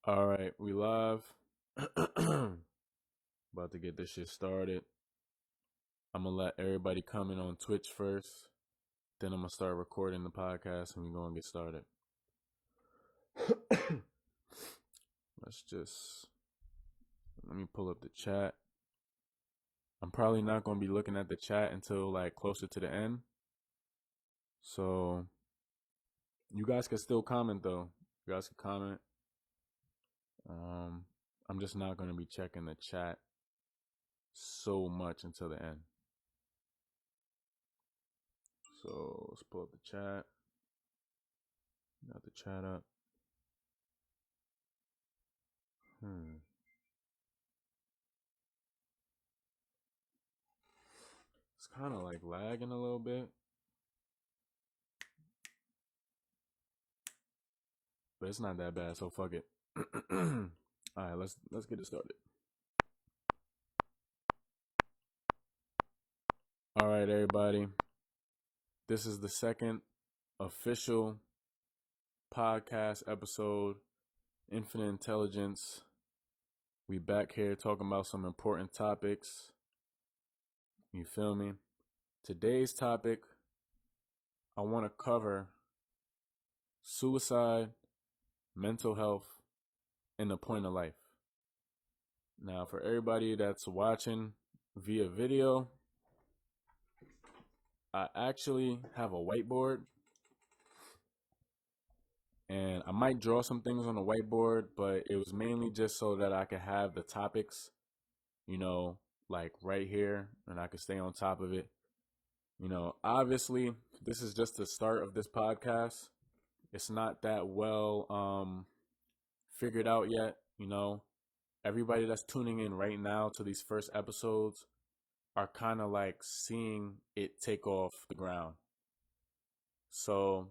All right, we live. About to get this shit started. I'm gonna let everybody come in on Twitch first. Then I'm gonna start recording the podcast and we're gonna get started. Let me pull up the chat. I'm probably not gonna be looking at the chat until like closer to the end. So you guys can still comment though. You guys can comment. I'm just not gonna be checking the chat so much until the end. So let's pull up the chat. Got the chat up. It's kind of like lagging a little bit, but it's not that bad. So fuck it. All right, let's get it started. All right, everybody. This is the second official podcast episode, Infinite Intelligence. We back here talking about some important topics. You feel me? Today's topic, I want to cover suicide, mental health, and the point of life. Now, for everybody that's watching via video, I actually have a whiteboard, and I might draw some things on the whiteboard, but it was mainly just so that I could have the topics, like right here, and I could stay on top of it. Obviously, this is just the start of this podcast. It's not that well figured out yet. Everybody that's tuning in right now to these first episodes are kind of like seeing it take off the ground. So,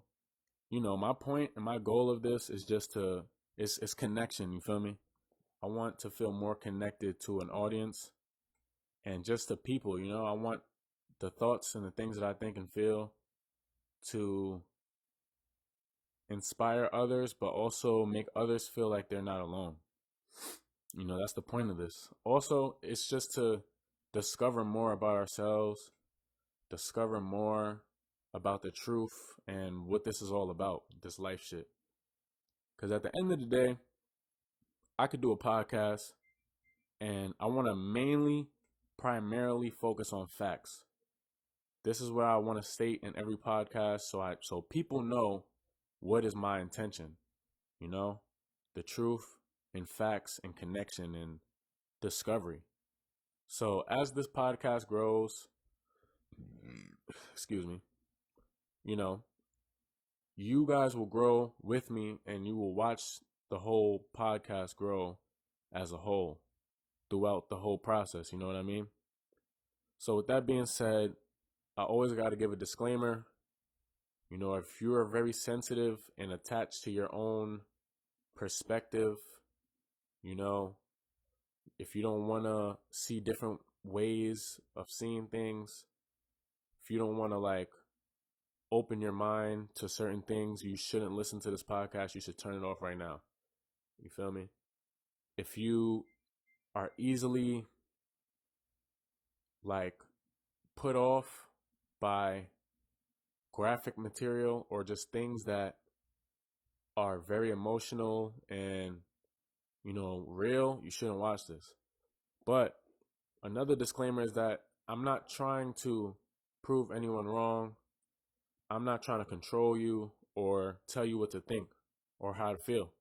my point and my goal of this is just it's connection, you feel me? I want to feel more connected to an audience and just to people, I want the thoughts and the things that I think and feel to inspire others, but also make others feel like they're not alone. That's the point of this. Also, it's just to discover more about ourselves, discover more about the truth and what this is all about, this life shit. Because at the end of the day, I could do a podcast and I want to primarily focus on facts. This is what I want to state in every podcast so people know what is my intention. The truth and facts and connection and discovery. So as this podcast grows, excuse me, you guys will grow with me and you will watch the whole podcast grow as a whole throughout the whole process. You know what I mean? So with that being said, I always got to give a disclaimer. If you are very sensitive and attached to your own perspective, if you don't want to see different ways of seeing things, if you don't want to like open your mind to certain things, you shouldn't listen to this podcast. You should turn it off right now. You feel me? If you are easily like put off by graphic material or just things that are very emotional and real, you shouldn't watch this. But another disclaimer is that I'm not trying to prove anyone wrong. I'm not trying to control you or tell you what to think or how to feel.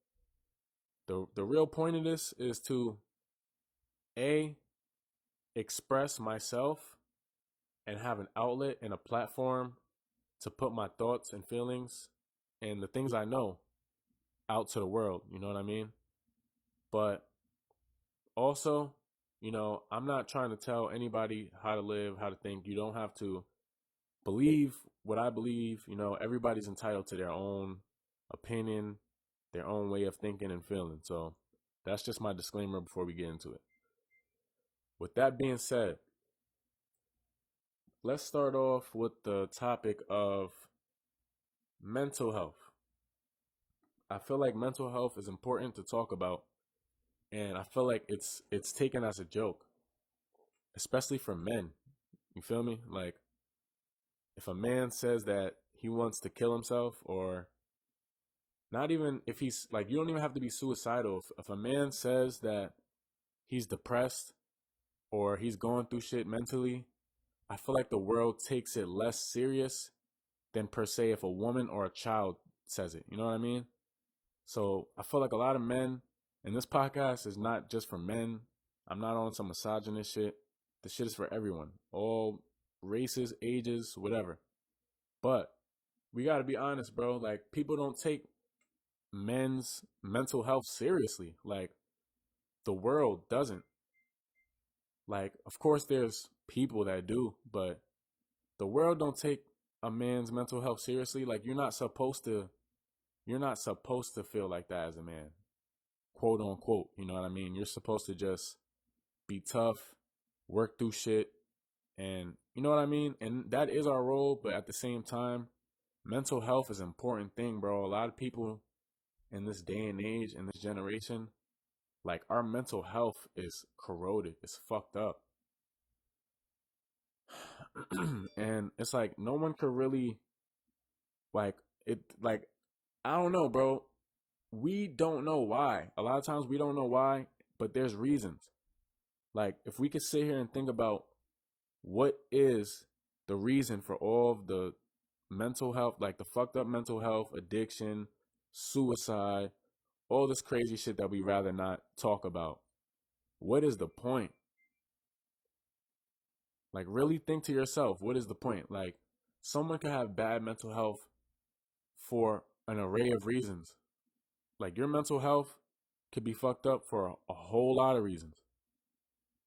The real point of this is to express myself and have an outlet and a platform to put my thoughts and feelings and the things I know out to the world. You know what I mean? But also, I'm not trying to tell anybody how to live, how to think. You don't have to believe what I believe. Everybody's entitled to their own opinion, their own way of thinking and feeling. So that's just my disclaimer before we get into it. With that being said, let's start off with the topic of mental health. I feel like mental health is important to talk about, and I feel like it's taken as a joke, especially for men. You feel me? Like if a man says that he wants to kill himself, or not even if he's like, you don't even have to be suicidal. If a man says that he's depressed or he's going through shit mentally, I feel like the world takes it less serious than per se if a woman or a child says it. You know what I mean? So I feel like a lot of men, and this podcast is not just for men. I'm not on some misogynist shit. The shit is for everyone, all races, ages, whatever. But we got to be honest, bro. Like, people don't take men's mental health seriously. Like, the world doesn't. Like, of course, there's people that do, but the world don't take a man's mental health seriously. Like, you're not supposed to feel like that as a man, quote unquote. You know what I mean? You're supposed to just be tough, work through shit, and you know what I mean? And that is our role, but at the same time, mental health is an important thing, bro. A lot of people in this day and age, in this generation, like our mental health is corroded. It's fucked up. And it's like no one could really like it like I don't know, bro. We don't know why. A lot of times we don't know why, but there's reasons. Like if we could sit here and think about what is the reason for all of the mental health, like the fucked up mental health, addiction, suicide, all this crazy shit that we rather not talk about. What is the point? Like, really think to yourself, what is the point? Like, someone could have bad mental health for an array of reasons. Like, your mental health could be fucked up for a whole lot of reasons.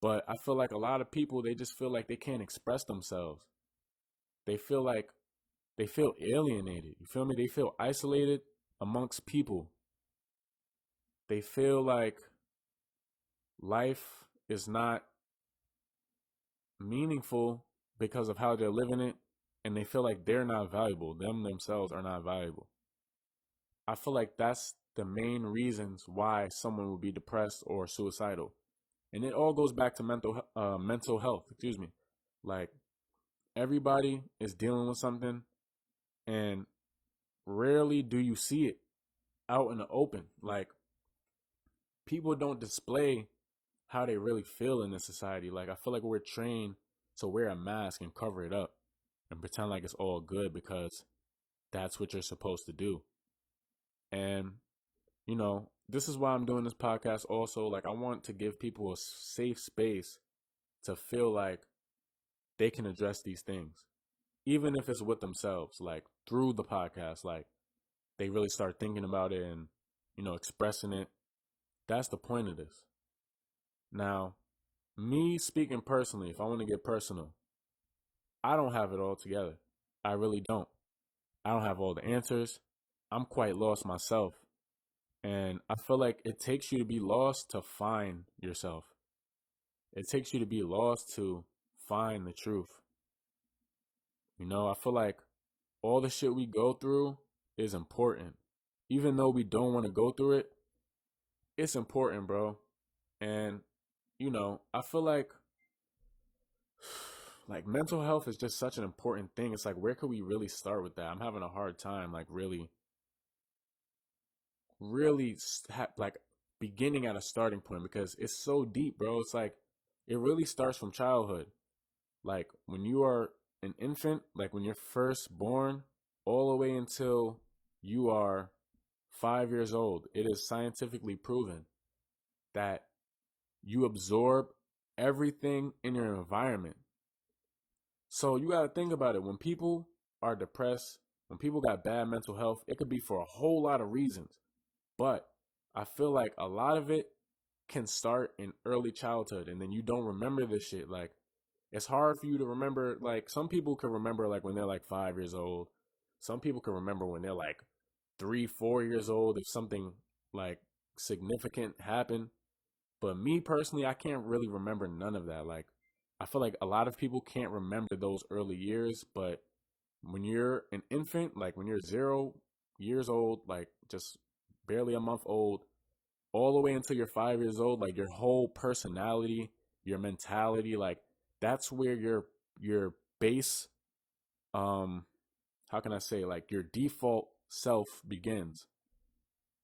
But I feel like a lot of people, they just feel like they can't express themselves. They feel like they feel alienated. You feel me? They feel isolated amongst people. They feel like life is not meaningful because of how they're living it, and they feel like they're not valuable. Them themselves are not valuable. I feel like that's the main reasons why someone would be depressed or suicidal. And it all goes back to mental health, excuse me. Like everybody is dealing with something, and rarely do you see it out in the open. Like people don't display how they really feel in this society. Like I feel like we're trained to wear a mask and cover it up and pretend like it's all good because that's what you're supposed to do. And you know, this is why I'm doing this podcast also. Like I want to give people a safe space to feel like they can address these things, even if it's with themselves, like through the podcast, like they really start thinking about it and, you know, expressing it. That's the point of this. Now, me speaking personally, if I want to get personal, I don't have it all together. I really don't. I don't have all the answers. I'm quite lost myself. And I feel like it takes you to be lost to find yourself. It takes you to be lost to find the truth. You know, I feel like all the shit we go through is important. Even though we don't want to go through it, it's important, bro. And, you know, I feel like mental health is just such an important thing. It's like, where could we really start with that? I'm having a hard time, like, really, like, beginning at a starting point because it's so deep, bro. It's like, it really starts from childhood. Like, when you are an infant, like, when you're first born, all the way until you are 5 years old, it is scientifically proven that you absorb everything in your environment. So you got to think about it. When people are depressed, when people got bad mental health, it could be for a whole lot of reasons. But I feel like a lot of it can start in early childhood and then you don't remember this shit. Like, it's hard for you to remember. Like, some people can remember like when they're like 5 years old. Some people can remember when they're like 3, 4 years old if something like significant happened. But me personally, I can't really remember none of that. Like, I feel like a lot of people can't remember those early years, but when you're an infant, like when you're 0 years old, like just barely a month old, all the way until you're 5 years old, like your whole personality, your mentality, like that's where your base, um how can I say, like your default self begins.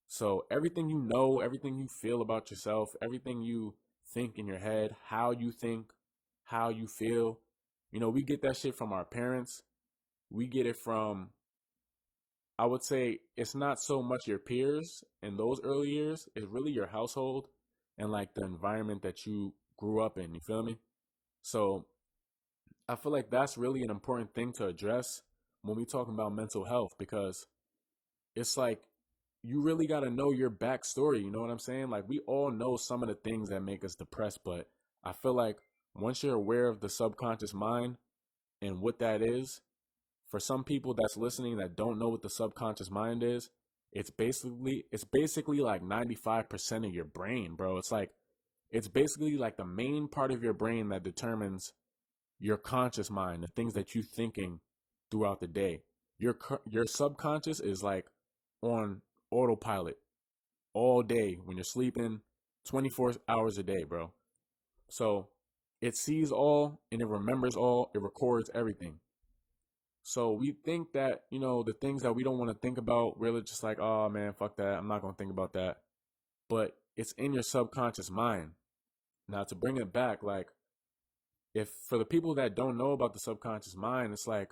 So everything you know, everything you feel about yourself, everything you think in your head, how you think, how you feel, we get that shit from our parents. We get it from, I would say, it's not so much your peers in those early years, it's really your household and like the environment that you grew up in. You feel me? So I feel like that's really an important thing to address when we talking about mental health, because it's like you really got to know your backstory. You know what I'm saying? Like we all know some of the things that make us depressed, but I feel like once you're aware of the subconscious mind and what that is, for some people that's listening that don't know what the subconscious mind is, it's basically like 95% of your brain, bro. It's basically like the main part of your brain that determines your conscious mind, the things that you're thinking throughout the day. Your subconscious is like on autopilot all day when you're sleeping, 24 hours a day, bro. So it sees all and it remembers all, it records everything. So we think that, the things that we don't want to think about, really just like, oh man, fuck that. I'm not going to think about that. But it's in your subconscious mind. Now, to bring it back, like, if for the people that don't know about the subconscious mind, it's like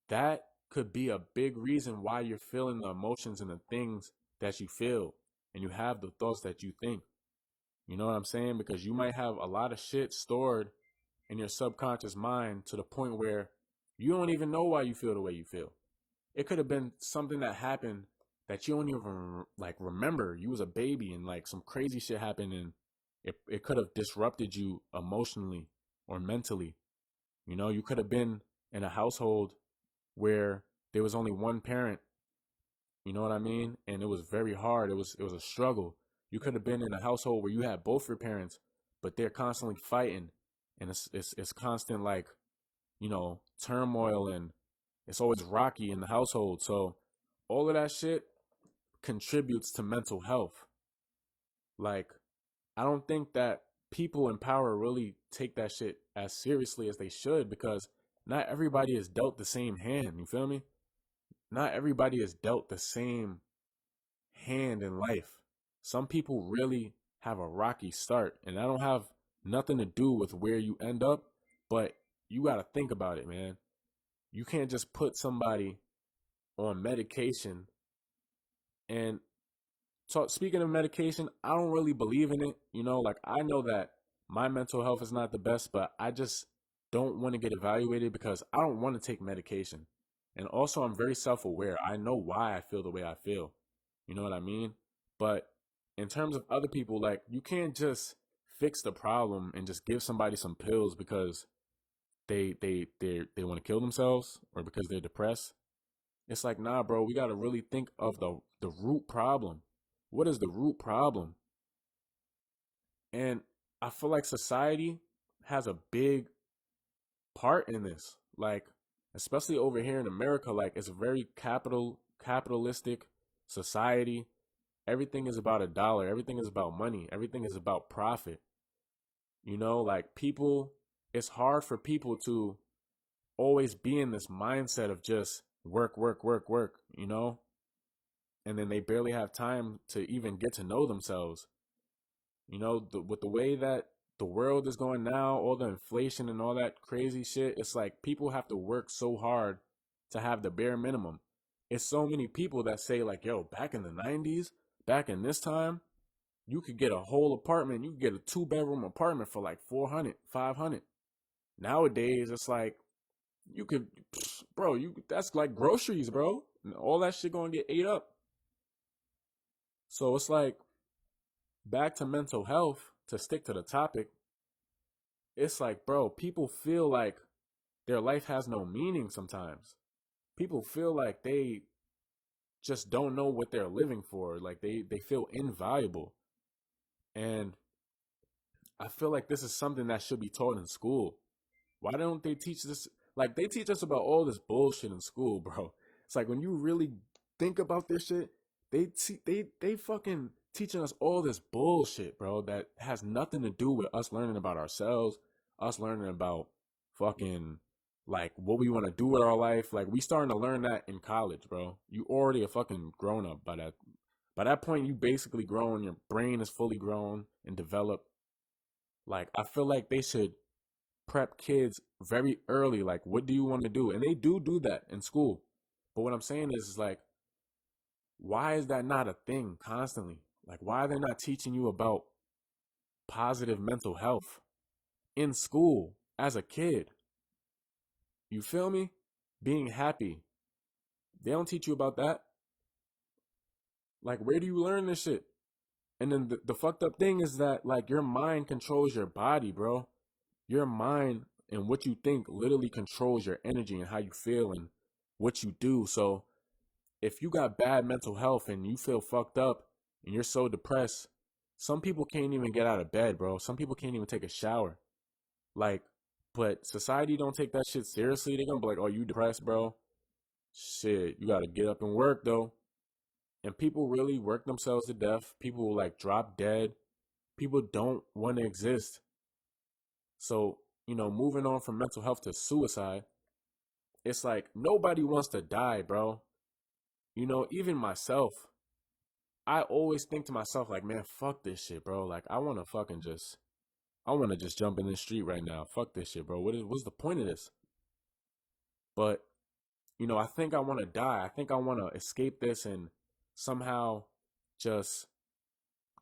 that could be a big reason why you're feeling the emotions and the things that you feel and you have the thoughts that you think. You know what I'm saying? Because you might have a lot of shit stored in your subconscious mind to the point where you don't even know why you feel the way you feel. It could have been something that happened that you don't even like remember. You was a baby and like some crazy shit happened, and it could have disrupted you emotionally or mentally. You could have been in a household where there was only one parent, you know what I mean? And it was very hard. It was a struggle. You could have been in a household where you had both your parents, but they're constantly fighting, and it's constant like, turmoil, and it's always rocky in the household. So all of that shit contributes to mental health. Like, I don't think that people in power really take that shit as seriously as they should, because not everybody is dealt the same hand. You feel me? Not everybody is dealt the same hand in life. Some people really have a rocky start, and I don't have nothing to do with where you end up, but you got to think about it, man. You can't just put somebody on medication. And speaking of medication, I don't really believe in it. Like I know that my mental health is not the best, but I just don't want to get evaluated because I don't want to take medication. And also, I'm very self aware. I know why I feel the way I feel. You know what I mean? But in terms of other people, like you can't just fix the problem and just give somebody some pills because they want to kill themselves or because they're depressed. It's like, nah, bro, we got to really think of the root problem. What is the root problem? And I feel like society has a big part in this. Like, especially over here in America, like it's a very capitalistic society. Everything is about a dollar. Everything is about money. Everything is about profit. Like people, it's hard for people to always be in this mindset of just work, work, work, work, and then they barely have time to even get to know themselves. With the way that the world is going now, all the inflation and all that crazy shit, it's like people have to work so hard to have the bare minimum. It's so many people that say like, yo, back in the 90s, back in this time, you could get a whole apartment. You could get a 2-bedroom apartment for like 400, 500. Nowadays, it's like you could, bro, that's like groceries, bro. And all that shit gonna get ate up. So it's like back to mental health, to stick to the topic. It's like, bro, people feel like their life has no meaning sometimes. People feel like they just don't know what they're living for. Like they feel invaluable. And I feel like this is something that should be taught in school. Why don't they teach this? Like they teach us about all this bullshit in school, bro. It's like when you really think about this shit, They fucking teaching us all this bullshit, bro, that has nothing to do with us learning about ourselves, us learning about fucking like what we want to do with our life. Like we starting to learn that in college, bro. You already a fucking grown up by that. By that point, you basically grown. Your brain is fully grown and developed. Like I feel like they should prep kids very early. Like, what do you want to do? And they do that in school. But what I'm saying is like, why is that not a thing constantly? Like, why are they not teaching you about positive mental health in school as a kid? You feel me? Being happy. They don't teach you about that. Like, where do you learn this shit? And then the fucked up thing is that, like, your mind controls your body, bro. Your mind and what you think literally controls your energy and how you feel and what you do. So, if you got bad mental health and you feel fucked up and you're so depressed, some people can't even get out of bed, bro. Some people can't even take a shower. Like, but society don't take that shit seriously. They're gonna be like, oh, you depressed, bro? Shit, you gotta get up and work, though. And people really work themselves to death. People like drop dead. People don't want to exist. So, moving on from mental health to suicide, it's like nobody wants to die, bro. Even myself, I always think to myself, like, man, fuck this shit, bro. Like, I want to just jump in the street right now. Fuck this shit, bro. What's the point of this? But, I think I want to die. I think I want to escape this and somehow just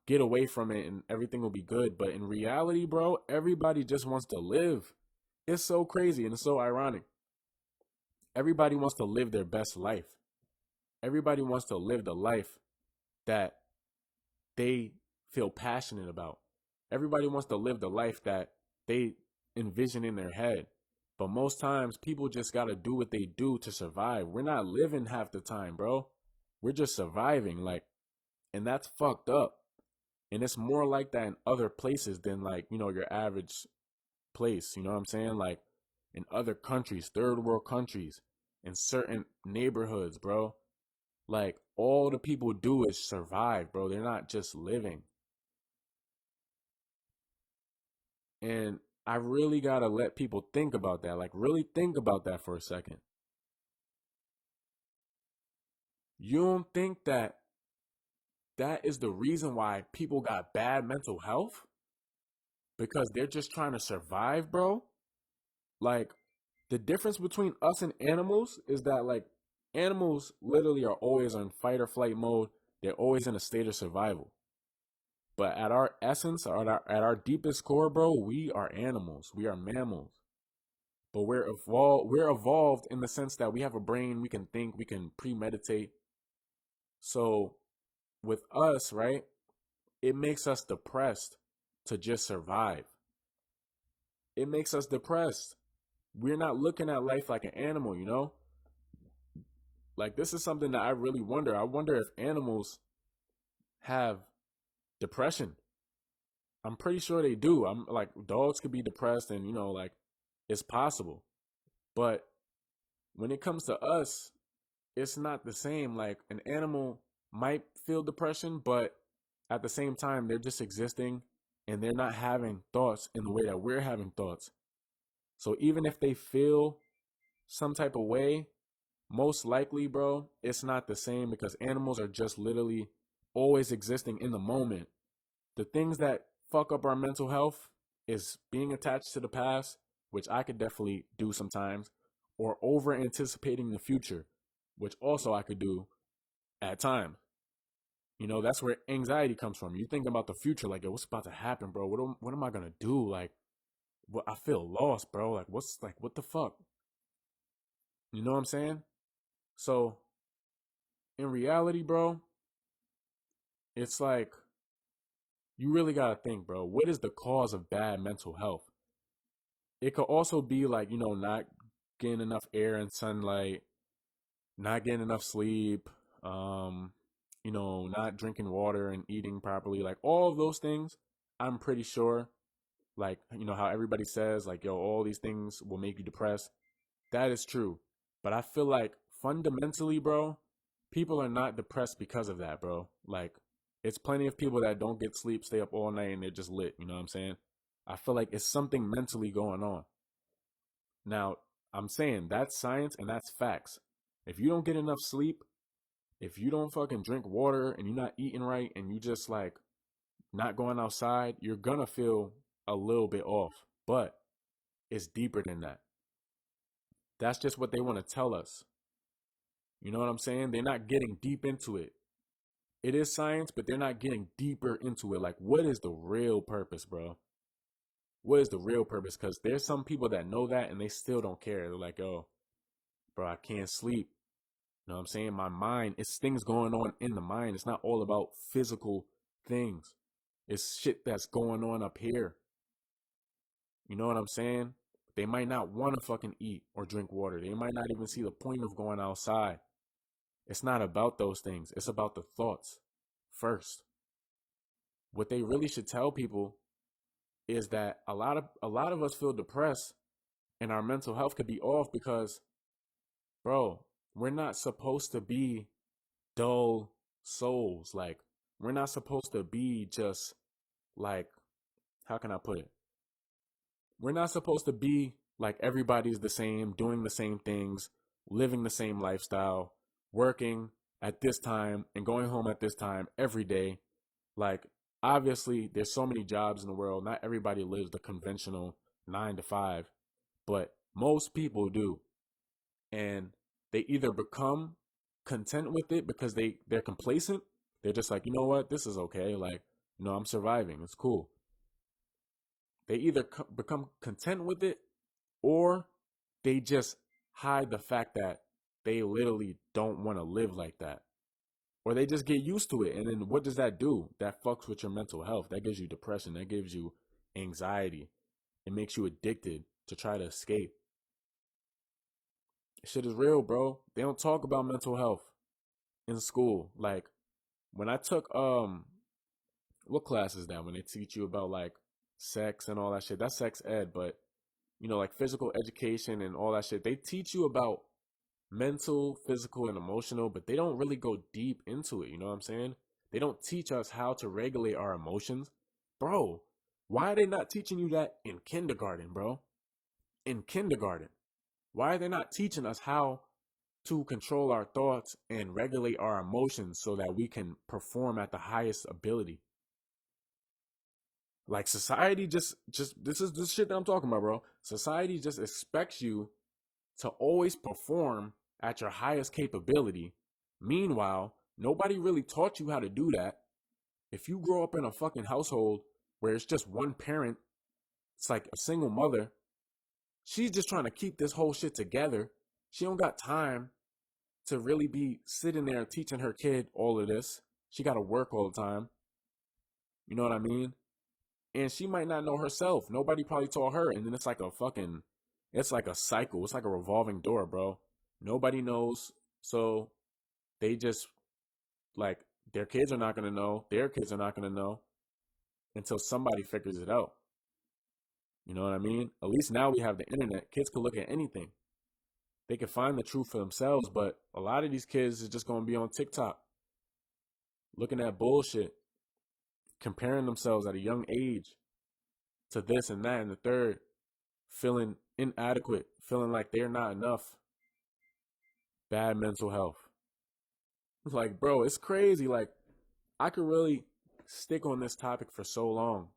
get away from it and everything will be good. But in reality, bro, everybody just wants to live. It's so crazy and it's so ironic. Everybody wants to live their best life. Everybody wants to live the life that they feel passionate about. Everybody wants to live the life that they envision in their head. But most times people just got to do what they do to survive. We're not living half the time, bro. We're just surviving, like, and that's fucked up. And it's more like that in other places than like, your average place, you know what I'm saying? Like in other countries, third world countries, in certain neighborhoods, bro. Like all the people do is survive, bro. They're not just living. And I really got to let people think about that. Like really think about that for a second. You don't think that that is the reason why people got bad mental health? Because they're just trying to survive, bro? Like the difference between us and animals is that like animals literally are always on fight or flight mode. They're always in a state of survival. But at our essence, or at our deepest core, bro, we are animals. We are mammals. But we're evolved. We're evolved in the sense that we have a brain. We can think. We can premeditate. So with us, right, it makes us depressed to just survive. It makes us depressed. We're not looking at life like an animal. Like this is something that I really wonder. I wonder if animals have depression. I'm pretty sure they do. I'm like dogs could be depressed and like it's possible. But when it comes to us, it's not the same. Like an animal might feel depression, but at the same time they're just existing and they're not having thoughts in the way that we're having thoughts. So even if they feel some type of way, most likely, bro, it's not the same because animals are just literally always existing in the moment. The things that fuck up our mental health is being attached to the past, which I could definitely do sometimes, or over anticipating the future, which also I could do at times. That's where anxiety comes from. You think about the future, like, yo, what's about to happen, bro? What am I gonna do? Like, what I feel lost, bro. What the fuck? You know what I'm saying? So in reality, bro, it's like you really gotta think, bro. What is the cause of bad mental health? It could also be like, not getting enough air and sunlight, not getting enough sleep, not drinking water and eating properly. Like all of those things, I'm pretty sure, like, how everybody says, like, yo, all these things will make you depressed. That is true. But I feel like fundamentally, bro, People are not depressed because of that, bro. Like, it's plenty of people that don't get sleep, stay up all night, and they're just lit. You know what I'm saying? I feel like it's something mentally going on. Now, I'm saying that's science and that's facts. If you don't get enough sleep, if you don't fucking drink water and you're not eating right and you just like not going outside, you're gonna feel a little bit off. But it's deeper than that. That's just what they want to tell us. You know what I'm saying? They're not getting deep into it. It is science, but they're not getting deeper into it. Like, what is the real purpose, bro? What is the real purpose? Because there's some people that know that and they still don't care. They're like, oh, bro, I can't sleep. You know what I'm saying? My mind, it's things going on in the mind. It's not all about physical things. It's shit that's going on up here. You know what I'm saying? They might not want to fucking eat or drink water. They might not even see the point of going outside. It's not about those things. It's about the thoughts first. What they really should tell people is that a lot of us feel depressed and our mental health could be off because, bro, we're not supposed to be dull souls. Like, we're not supposed to be just like, how can I put it? We're not supposed to be like everybody's the same, doing the same things, living the same lifestyle, working at this time and going home at this time every day. Like, obviously, there's so many jobs in the world. Not everybody lives the conventional 9 to 5, but most people do. And they either become content with it because they're complacent. They're just like, you know what, this is okay. Like, I'm surviving. It's cool. They either become content with it, or they just hide the fact that they literally don't want to live like that. Or they just get used to it. And then what does that do? That fucks with your mental health. That gives you depression. That gives you anxiety. It makes you addicted to try to escape. Shit is real, bro. They don't talk about mental health in school. Like, when I took what class is that when they teach you about like sex and all that shit? That's sex ed, but like physical education and all that shit. They teach you about mental, physical, and emotional, but they don't really go deep into it. You know what I'm saying? They don't teach us how to regulate our emotions. Bro, why are they not teaching you that in kindergarten, bro? In kindergarten. Why are they not teaching us how to control our thoughts and regulate our emotions so that we can perform at the highest ability? Like, society just this is this shit that I'm talking about, bro. Society just expects you to always perform at your highest capability. Meanwhile, nobody really taught you how to do that. If you grow up in a fucking household where it's just one parent, it's like a single mother, she's just trying to keep this whole shit together. She don't got time to really be sitting there teaching her kid all of this. She got to work all the time. You know what I mean? And she might not know herself. Nobody probably taught her. And then it's like a cycle. It's like a revolving door, bro. Nobody knows. So they just, like, their kids are not going to know. Their kids are not going to know until somebody figures it out. You know what I mean? At least now we have the internet. Kids can look at anything. They can find the truth for themselves. But a lot of these kids is just going to be on TikTok looking at bullshit, comparing themselves at a young age to this and that and the third, feeling inadequate, feeling like they're not enough. Bad mental health. Like, bro, it's crazy. Like, I could really stick on this topic for so long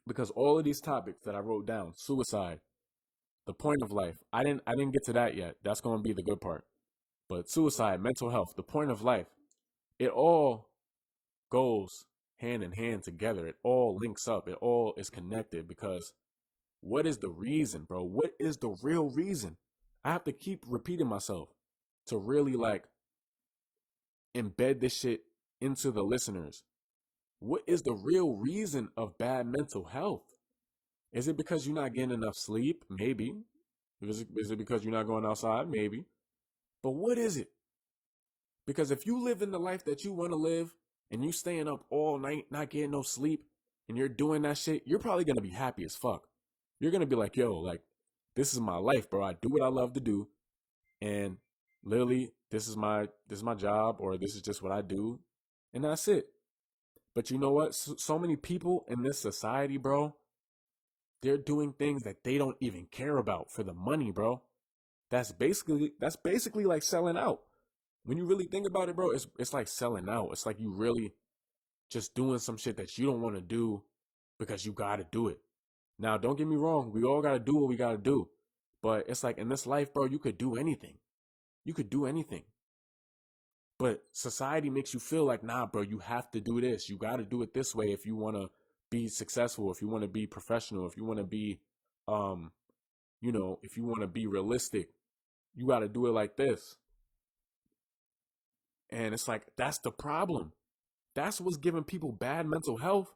because all of these topics that I wrote down, suicide, the point of life, I didn't get to that yet. That's going to be the good part. But suicide, mental health, the point of life, it all goes hand in hand together. It all links up. It all is connected because what is the reason, bro? What is the real reason? I have to keep repeating myself to really like embed this shit into the listeners. What is the real reason of bad mental health? Is it because you're not getting enough sleep? Maybe. Is it because you're not going outside? Maybe. But what is it? Because if you live in the life that you want to live and you staying up all night, not getting no sleep, and you're doing that shit, you're probably going to be happy as fuck. You're going to be like, yo, like, this is my life, bro. I do what I love to do. And, Literally, this is my job, or this is just what I do, and that's it. But you know what? So many people in this society, bro, they're doing things that they don't even care about for the money, bro. That's basically like selling out. When you really think about it, bro, it's like selling out. It's like you really just doing some shit that you don't want to do because you got to do it. Now, don't get me wrong, we all got to do what we got to do. But it's like in this life, bro, you could do anything. You could do anything. But society makes you feel like, nah, bro, you have to do this. You got to do it this way if you want to be successful, if you want to be professional, if you want to be, um, if you want to be realistic, you got to do it like this. And it's like, that's the problem. That's what's giving people bad mental health.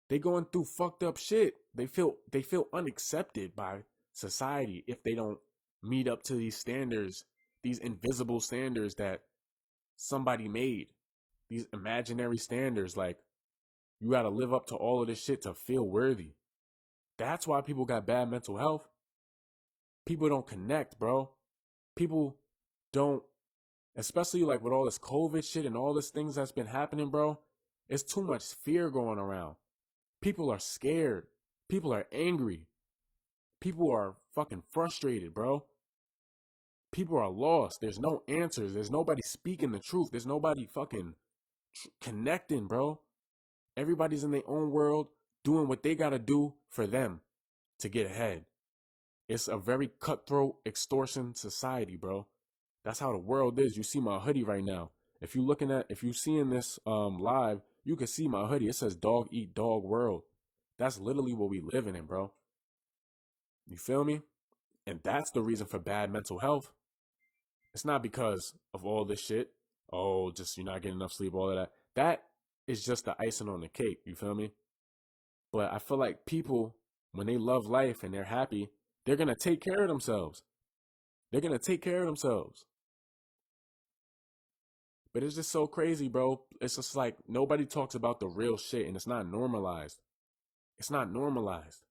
They going through fucked up shit. They feel unaccepted by society if they don't meet up to these standards, these invisible standards that somebody made. These imaginary standards, like you got to live up to all of this shit to feel worthy. That's why people got bad mental health. People don't connect, bro. People don't, especially like with all this COVID shit and all these things that's been happening, bro. It's too much fear going around. People are scared. People are angry. People are fucking frustrated, bro. People are lost. There's no answers. There's nobody speaking the truth. There's nobody fucking connecting, bro. Everybody's in their own world doing what they gotta do for them to get ahead. It's a very cutthroat extortion society, bro. That's how the world is. You see my hoodie right now. If you seeing this live, you can see my hoodie. It says dog eat dog world. That's literally what we living in, bro. You feel me? And that's the reason for bad mental health. It's not because of all this shit. Oh, just you're not getting enough sleep, all of that. That is just the icing on the cake. You feel me? But I feel like people, when they love life and they're happy, they're going to take care of themselves. They're going to take care of themselves. But it's just so crazy, bro. It's just like nobody talks about the real shit and it's not normalized. It's not normalized.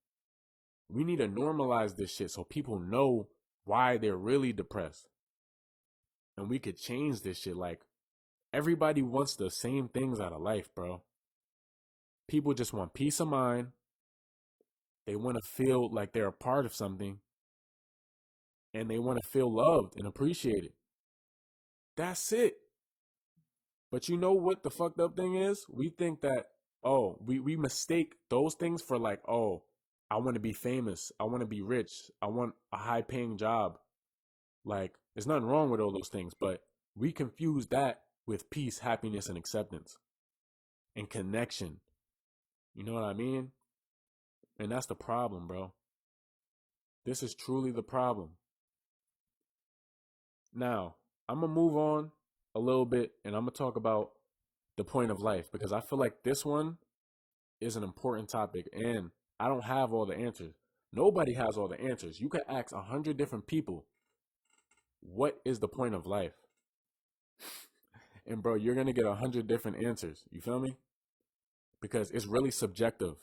We need to normalize this shit so people know why they're really depressed. And we could change this shit. Like, everybody wants the same things out of life, bro. People just want peace of mind. They want to feel like they're a part of something. And they want to feel loved and appreciated. That's it. But you know what the fucked up thing is? We think that, oh, we mistake those things for like, oh, I want to be famous. I want to be rich. I want a high paying job. Like, there's nothing wrong with all those things, but we confuse that with peace, happiness, and acceptance and connection. You know what I mean? And that's the problem, bro. This is truly the problem. Now, I'm going to move on a little bit and I'm going to talk about the point of life because I feel like this one is an important topic and I don't have all the answers. Nobody has all the answers. You could ask 100 different people, what is the point of life? And bro, you're going to get 100 different answers. You feel me? Because it's really subjective.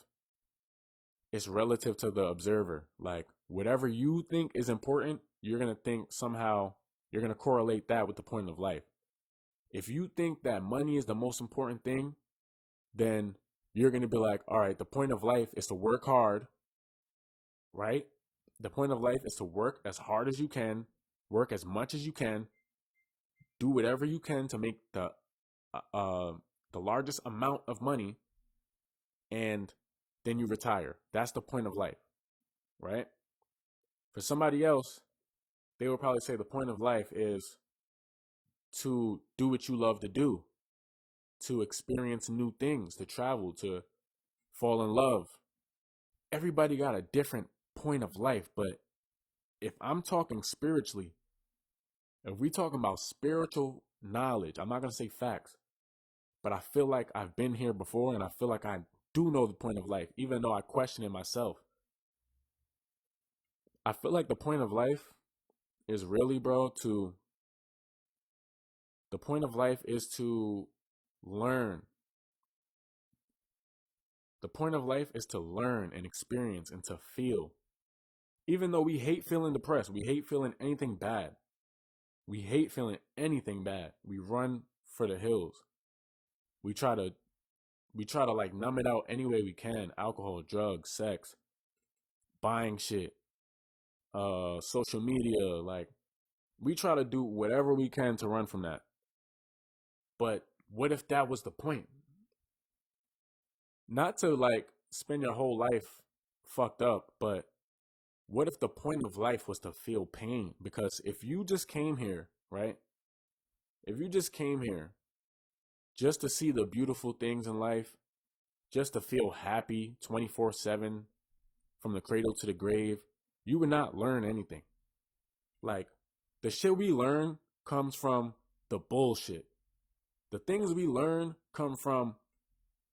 It's relative to the observer. Like, whatever you think is important, you're going to think somehow, you're going to correlate that with the point of life. If you think that money is the most important thing, then you're going to be like, all right, the point of life is to work hard, right? The point of life is to work as hard as you can, work as much as you can, do whatever you can to make the largest amount of money, and then you retire. That's the point of life, right? For somebody else, they will probably say the point of life is to do what you love to do, to experience new things, to travel, to fall in love. Everybody got a different point of life, but if I'm talking spiritually, if we talking about spiritual knowledge, I'm not going to say facts, but I feel like I've been here before and I feel like I do know the point of life, even though I question it myself. I feel like the point of life is really, bro, the point of life is to learn. The point of life is to learn and experience and to feel. Even though we hate feeling depressed, we hate feeling anything bad. We hate feeling anything bad. We run for the hills. We try to like numb it out any way we can. Alcohol, drugs, sex, buying shit, social media, like we try to do whatever we can to run from that. But what if that was the point? Not to like spend your whole life fucked up, but what if the point of life was to feel pain? Because if you just came here, right? If you just came here just to see the beautiful things in life, just to feel happy 24/7 from the cradle to the grave, you would not learn anything. Like, the shit we learn comes from the bullshit. The things we learn come from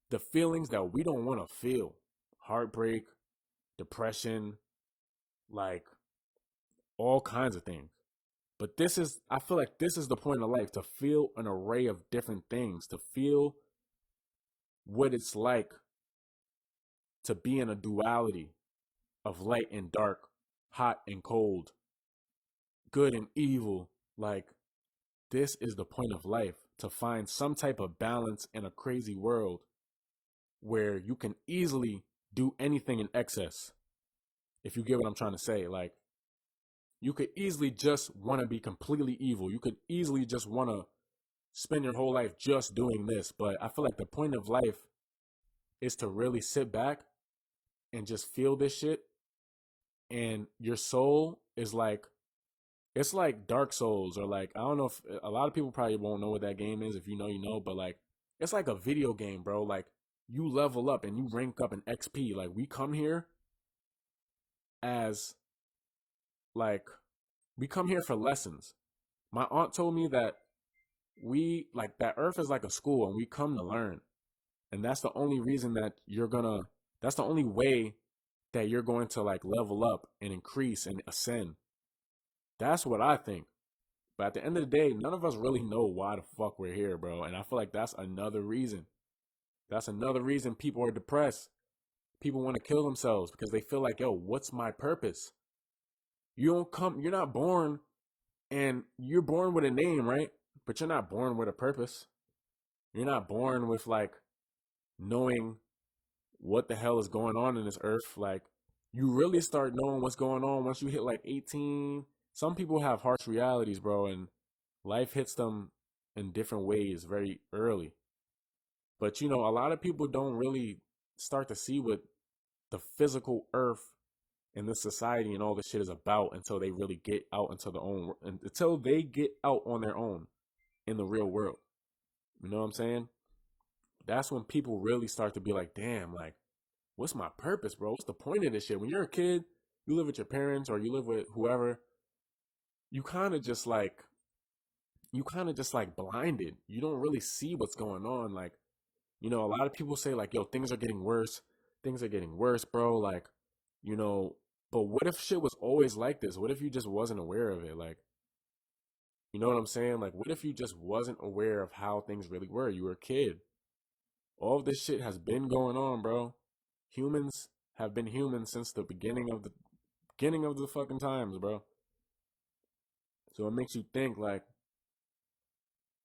the feelings that we don't want to feel. Heartbreak, depression, like all kinds of things. But I feel like this is the point of life, to feel an array of different things, to feel what it's like to be in a duality of light and dark, hot and cold, good and evil. Like, this is the point of life, to find some type of balance in a crazy world where you can easily do anything in excess. If you get what I'm trying to say, like, you could easily just want to be completely evil. You could easily just want to spend your whole life just doing this. But I feel like the point of life is to really sit back and just feel this shit. And your soul is like, it's like Dark Souls, or like, I don't know if a lot of people probably won't know what that game is. If you know, you know, but like, it's like a video game, bro. Like, you level up and you rank up in XP. Like, we come here as, like, we come here for lessons. My aunt told me that that Earth is like a school and we come to learn. And that's the only reason that that's the only way that you're going to like level up and increase and ascend. That's what I think. But at the end of the day, none of us really know why the fuck we're here, bro. And I feel like that's another reason. That's another reason people are depressed. People want to kill themselves because they feel like, yo, what's my purpose? You're not born, and you're born with a name, right? But you're not born with a purpose. You're not born with like knowing what the hell is going on in this earth. Like, you really start knowing what's going on once you hit like 18. Some people have harsh realities, bro, and life hits them in different ways very early. But you know, a lot of people don't really start to see what the physical earth and this society and all this shit is about until they really get out until they get out on their own in the real world. You know what I'm saying? That's when people really start to be like, damn, like, what's my purpose, bro? What's the point of this shit? When you're a kid, you live with your parents or you live with whoever, you kind of just like blinded. You don't really see what's going on. Like, you know, a lot of people say like, yo, things are getting worse. Things are getting worse, bro. Like, you know, but what if shit was always like this? What if you just wasn't aware of it? Like, you know what I'm saying? Like, what if you just wasn't aware of how things really were? You were a kid. All of this shit has been going on, bro. Humans have been humans since the beginning of the fucking times, bro. So it makes you think like,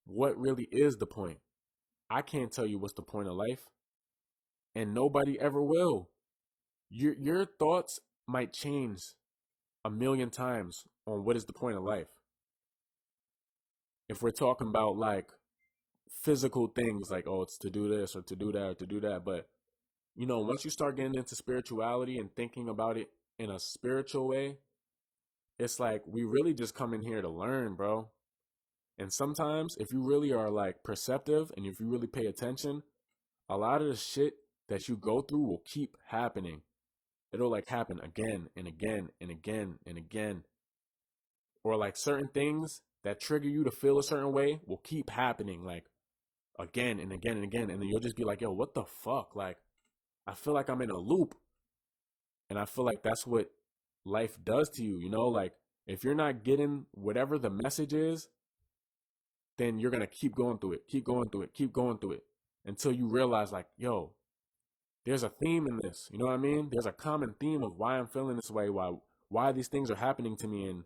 what really is the point? I can't tell you what's the point of life, and nobody ever will. Your thoughts might change a million times on what is the point of life. If we're talking about like physical things, like, oh, it's to do this or to do that or to do that, but you know, once you start getting into spirituality and thinking about it in a spiritual way, it's like we really just come in here to learn, bro. And sometimes if you really are like perceptive and if you really pay attention, a lot of the shit that you go through will keep happening. It'll like happen again and again and again and again. Or like certain things that trigger you to feel a certain way will keep happening like again and again and again. And then you'll just be like, yo, what the fuck? Like, I feel like I'm in a loop. And I feel like that's what life does to you, you know? Like, if you're not getting whatever the message is, then you're going to keep going through it, keep going through it, keep going through it until you realize, like, yo, there's a theme in this. You know what I mean? There's a common theme of why I'm feeling this way, why these things are happening to me, and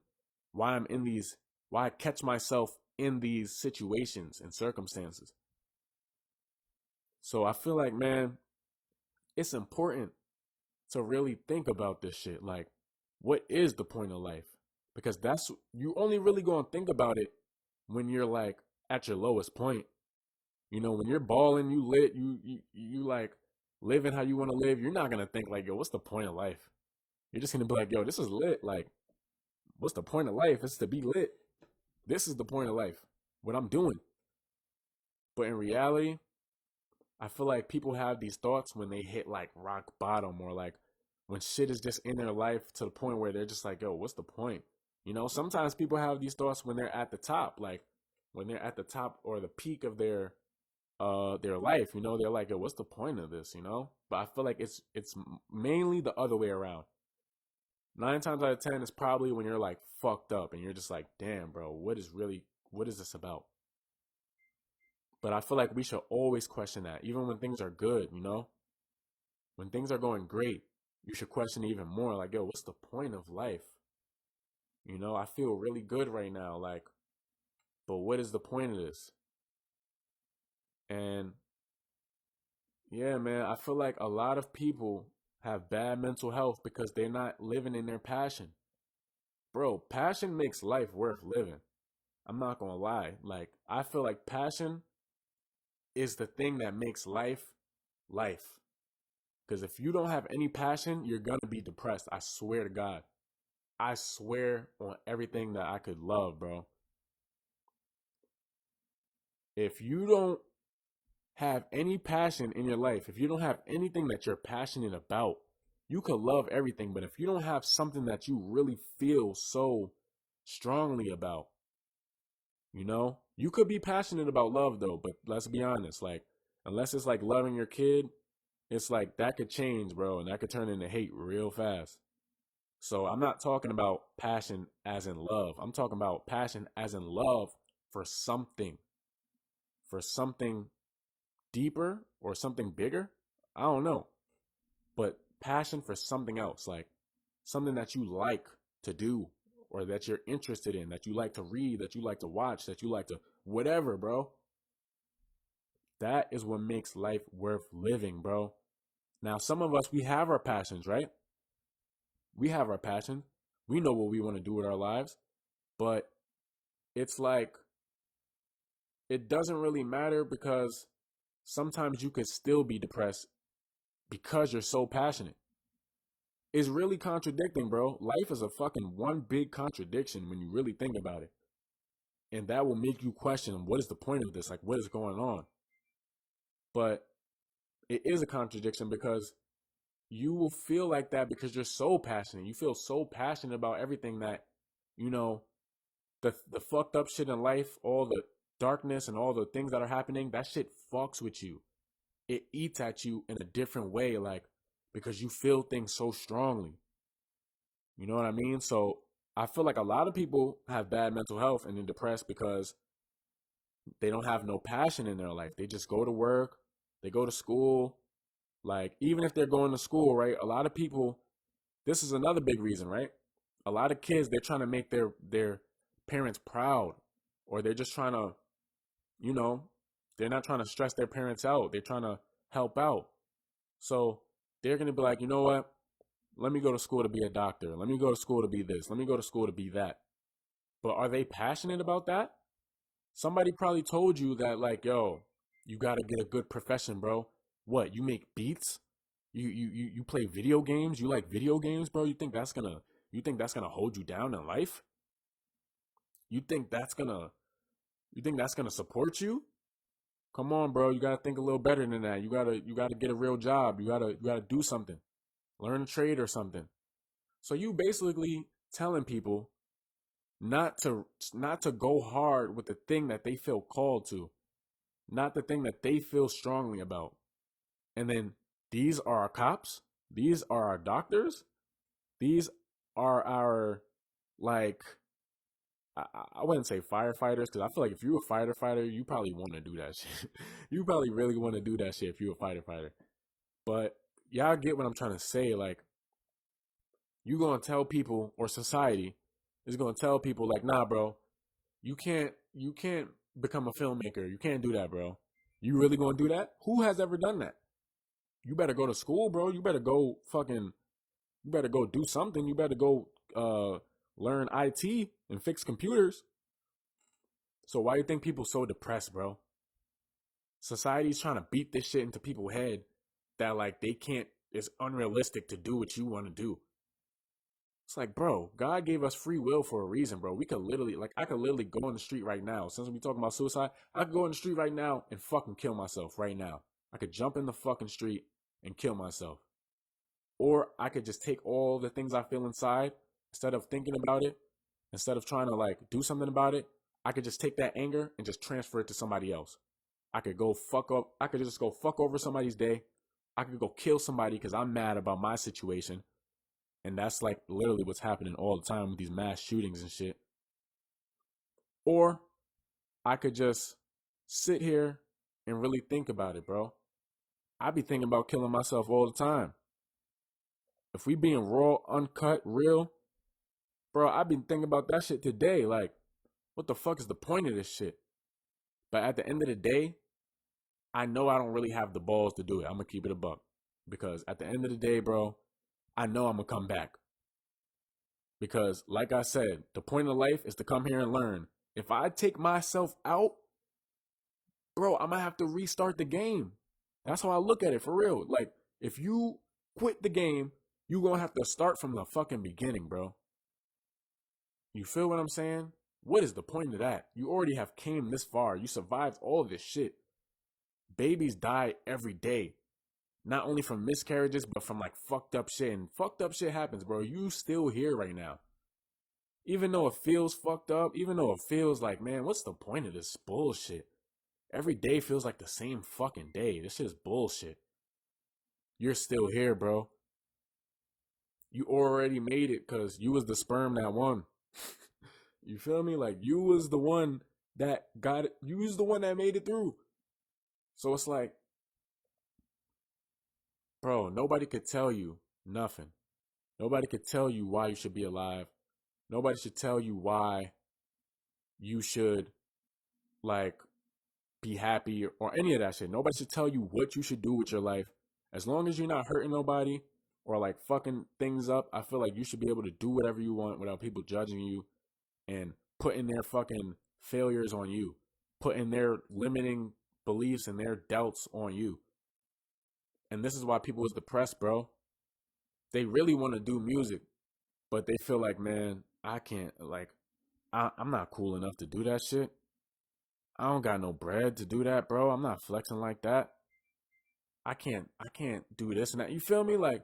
why I'm in these Why catch myself in these situations and circumstances? So I feel like, man, it's important to really think about this shit. Like, what is the point of life? Because that's, you only really gonna think about it when you're like at your lowest point. You know, when you're balling, you lit, you like living how you want to live. You're not gonna think like, yo, what's the point of life? You're just gonna be like, yo, this is lit. Like, what's the point of life? It's to be lit. This is the point of life. What I'm doing. But in reality, I feel like people have these thoughts when they hit like rock bottom, or like when shit is just in their life to the point where they're just like, yo, what's the point? You know, sometimes people have these thoughts when they're at the top, like when they're at the top or the peak of their life, you know, they're like, yo, what's the point of this, you know? But I feel like it's mainly the other way around. 9 times out of 10 is probably when you're like fucked up and you're just like, damn, bro, what is this about? But I feel like we should always question that, even when things are good, you know? When things are going great, you should question it even more. Like, yo, what's the point of life? You know, I feel really good right now. Like, but what is the point of this? And yeah, man, I feel like a lot of people have bad mental health because they're not living in their passion. Bro, passion makes life worth living. I'm not gonna lie. Like, I feel like passion is the thing that makes life life. Because if you don't have any passion, you're gonna be depressed. I swear to God. I swear on everything that I could love, bro. If you don't have any passion in your life, if you don't have anything that you're passionate about, you could love everything. But if you don't have something that you really feel so strongly about, you know, you could be passionate about love though. But let's be honest, like, unless it's like loving your kid, it's like that could change, bro, and that could turn into hate real fast. So I'm not talking about passion as in love. I'm talking about passion as in love for something deeper or something bigger. I don't know. But passion for something else, like something that you like to do or that you're interested in, that you like to read, that you like to watch, that you like to whatever, bro. That is what makes life worth living, bro. Now, some of us, we have our passions, right? We have our passion. We know what we want to do with our lives, but it's like it doesn't really matter because sometimes you could still be depressed because you're so passionate. It's really contradicting, bro. Life is a fucking one big contradiction when you really think about it. And that will make you question, what is the point of this? Like, what is going on? But it is a contradiction because you will feel like that because you're so passionate. You feel so passionate about everything that, you know, the fucked up shit in life, all the darkness and all the things that are happening, that shit fucks with you. It eats at you in a different way, like, because you feel things so strongly. You know what I mean? So I feel like a lot of people have bad mental health and they're depressed because they don't have no passion in their life. They just go to work, they go to school. Like, even if they're going to school, right? A lot of people, this is another big reason, right? A lot of kids, they're trying to make their parents proud, or they're just trying to, you know, they're not trying to stress their parents out. They're trying to help out. So they're going to be like, you know what? Let me go to school to be a doctor. Let me go to school to be this. Let me go to school to be that. But are they passionate about that? Somebody probably told you that, like, yo, you got to get a good profession, bro. What? You make beats? You play video games? You like video games, bro? You think that's gonna hold you down in life? You think that's gonna you think that's gonna support you? Come on, bro. You gotta think a little better than that. You gotta get a real job. You gotta do something. Learn a trade or something. So you basically telling people not to not to go hard with the thing that they feel called to, not the thing that they feel strongly about. And then these are our cops, these are our doctors, these are our, like, I wouldn't say firefighters, because I feel like if you're a fighter, you probably want to do that shit. You probably really want to do that shit if you're a fighter. But y'all get what I'm trying to say. Like, you gonna tell people, or society is gonna tell people, like, nah, bro, You can't become a filmmaker. You can't do that, bro. You really gonna do that? Who has ever done that? You better go to school, bro. You better go fucking you better go do something. You better go learn IT and fix computers. So why do you think people so depressed, bro? Society's trying to beat this shit into people's head that like they can't. It's unrealistic to do what you want to do. It's like, bro, God gave us free will for a reason, bro. We could literally, like, I could literally go on the street right now. Since we talking about suicide, I could go on the street right now and fucking kill myself right now. I could jump in the fucking street and kill myself. Or I could just take all the things I feel inside, instead of thinking about it, instead of trying to like do something about it, I could just take that anger and just transfer it to somebody else. I could go fuck up. I could just go fuck over somebody's day. I could go kill somebody because I'm mad about my situation. And that's like literally what's happening all the time with these mass shootings and shit. Or I could just sit here and really think about it, bro. I be thinking about killing myself all the time. If we being raw, uncut, real, bro, I've been thinking about that shit today. Like, what the fuck is the point of this shit? But at the end of the day, I know I don't really have the balls to do it. I'm gonna keep it a buck. Because at the end of the day, bro, I know I'm gonna come back. Because like I said, the point of life is to come here and learn. If I take myself out, bro, I'm gonna have to restart the game. That's how I look at it, for real. Like, if you quit the game, you gonna have to start from the fucking beginning, bro. You feel what I'm saying? What is the point of that? You already have came this far. You survived all this shit. Babies die every day. Not only from miscarriages, but from like fucked up shit. And fucked up shit happens, bro. You still here right now. Even though it feels fucked up, even though it feels like, man, what's the point of this bullshit? Every day feels like the same fucking day. This shit is bullshit. You're still here, bro. You already made it because you was the sperm that won. You feel me? Like, you was the one that got it. You was the one that made it through. So it's like, bro, nobody could tell you nothing. Nobody could tell you why you should be alive. Nobody should tell you why you should, like, be happy or any of that shit. Nobody should tell you what you should do with your life. As long as you're not hurting nobody or, like, fucking things up, I feel like you should be able to do whatever you want without people judging you and putting their fucking failures on you, putting their limiting beliefs and their doubts on you. And this is why people is depressed, bro. They really want to do music, but they feel like, man, I can't, like, I'm not cool enough to do that shit. I don't got no bread to do that, bro. I'm not flexing like that. I can't do this and that. You feel me? Like,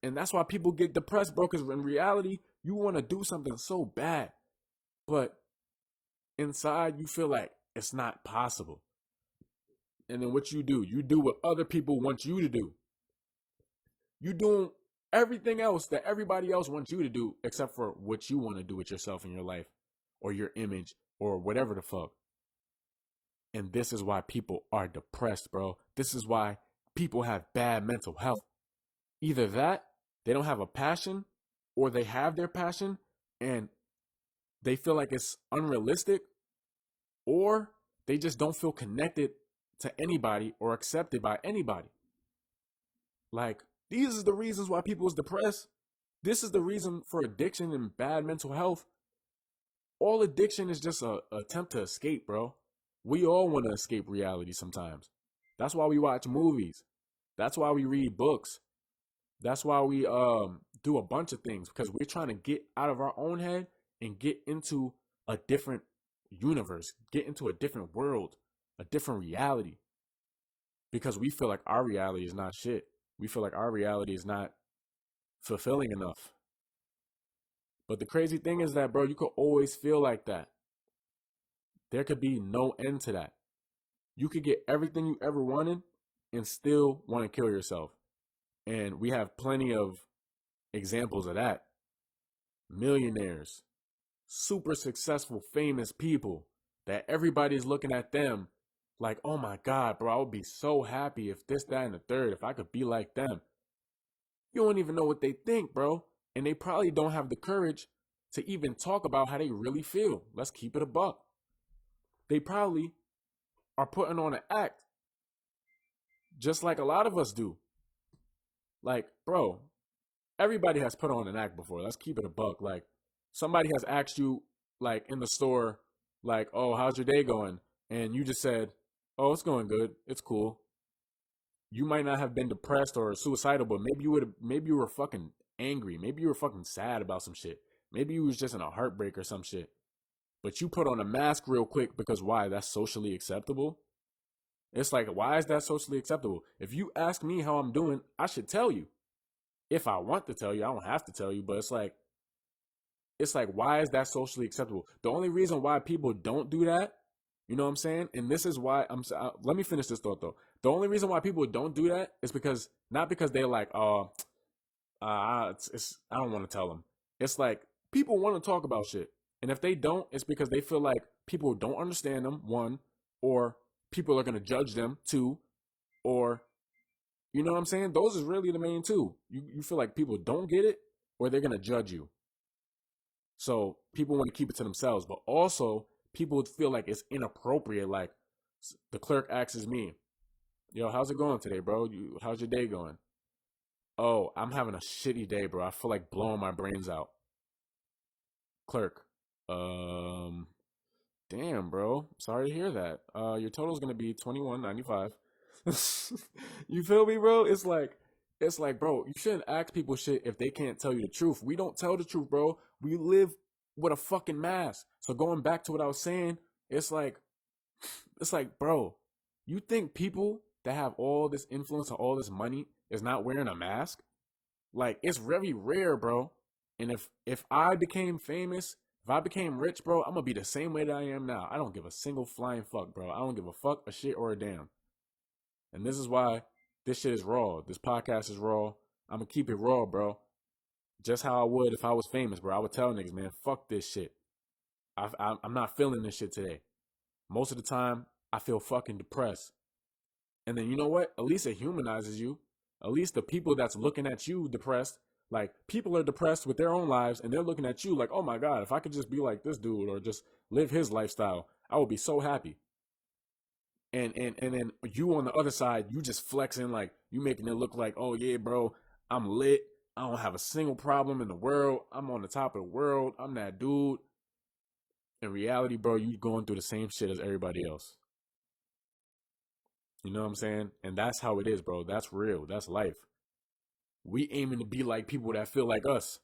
and that's why people get depressed, bro, because in reality, you want to do something so bad, but inside you feel like it's not possible. And then what you do what other people want you to do. You doing everything else that everybody else wants you to do except for what you want to do with yourself in your life or your image or whatever the fuck. And this is why people are depressed, bro. This is why people have bad mental health. Either that, they don't have a passion, or they have their passion and they feel like it's unrealistic, or they just don't feel connected to anybody or accepted by anybody. Like, these are the reasons why people is depressed. This is the reason for addiction and bad mental health. All addiction is just a attempt to escape, bro. We all want to escape reality sometimes. That's why we watch movies. That's why we read books. That's why we do a bunch of things, because we're trying to get out of our own head and get into a different universe, get into a different world, a different reality. Because we feel like our reality is not shit. We feel like our reality is not fulfilling enough. But the crazy thing is that, bro, you could always feel like that. There could be no end to that. You could get everything you ever wanted and still want to kill yourself. And we have plenty of examples of that. Millionaires, super successful, famous people that everybody's looking at them like, oh my God, bro, I would be so happy if this, that, and the third, if I could be like them. You don't even know what they think, bro. And they probably don't have the courage to even talk about how they really feel. Let's keep it a buck. They probably are putting on an act just like a lot of us do. Like, bro, everybody has put on an act before. Let's keep it a buck. Like, somebody has asked you, like, in the store, like, oh, how's your day going? And you just said, oh, it's going good. It's cool. You might not have been depressed or suicidal, but maybe you were fucking angry. Maybe you were fucking sad about some shit. Maybe you was just in a heartbreak or some shit. But you put on a mask real quick because why? That's socially acceptable. It's like, why is that socially acceptable? If you ask me how I'm doing, I should tell you. If I want to tell you, I don't have to tell you, but it's like, why is that socially acceptable? The only reason why people don't do that, you know what I'm saying? And this is why let me finish this thought though. The only reason why people don't do that is because, not because they're like, I don't want to tell them. It's like, people want to talk about shit. And if they don't, it's because they feel like people don't understand them, one, or people are going to judge them, two, or, you know what I'm saying? Those is really the main two. You feel like people don't get it, or they're going to judge you. So people want to keep it to themselves, but also people feel like it's inappropriate. Like, the clerk asks me, yo, how's it going today, bro? How's your day going? Oh, I'm having a shitty day, bro. I feel like blowing my brains out. Clerk, um, damn, bro. Sorry to hear that. Your total's gonna be $21.95. You feel me, bro? It's like, bro, you shouldn't ask people shit if they can't tell you the truth. We don't tell the truth, bro. We live with a fucking mask. So going back to what I was saying, it's like, bro, you think people that have all this influence and all this money is not wearing a mask? Like, it's very rare, bro. And if I became famous, if I became rich, bro, I'm gonna be the same way that I am now. I don't give a single flying fuck, bro. I don't give a fuck, a shit, or a damn. And this is why this shit is raw. This podcast is raw. I'm gonna keep it raw, bro. Just how I would if I was famous, bro. I would tell niggas, man, fuck this shit. I'm not feeling this shit today. Most of the time, I feel fucking depressed. And then, you know what? At least it humanizes you. At least the people that's looking at you depressed, like, people are depressed with their own lives, and they're looking at you like, oh my God, if I could just be like this dude or just live his lifestyle, I would be so happy. And then you on the other side, you just flexing, like, you making it look like, oh yeah, bro, I'm lit. I don't have a single problem in the world. I'm on the top of the world. I'm that dude. In reality, bro, you going through the same shit as everybody else. You know what I'm saying? And that's how it is, bro. That's real. That's life. We aiming to be like people that feel like us.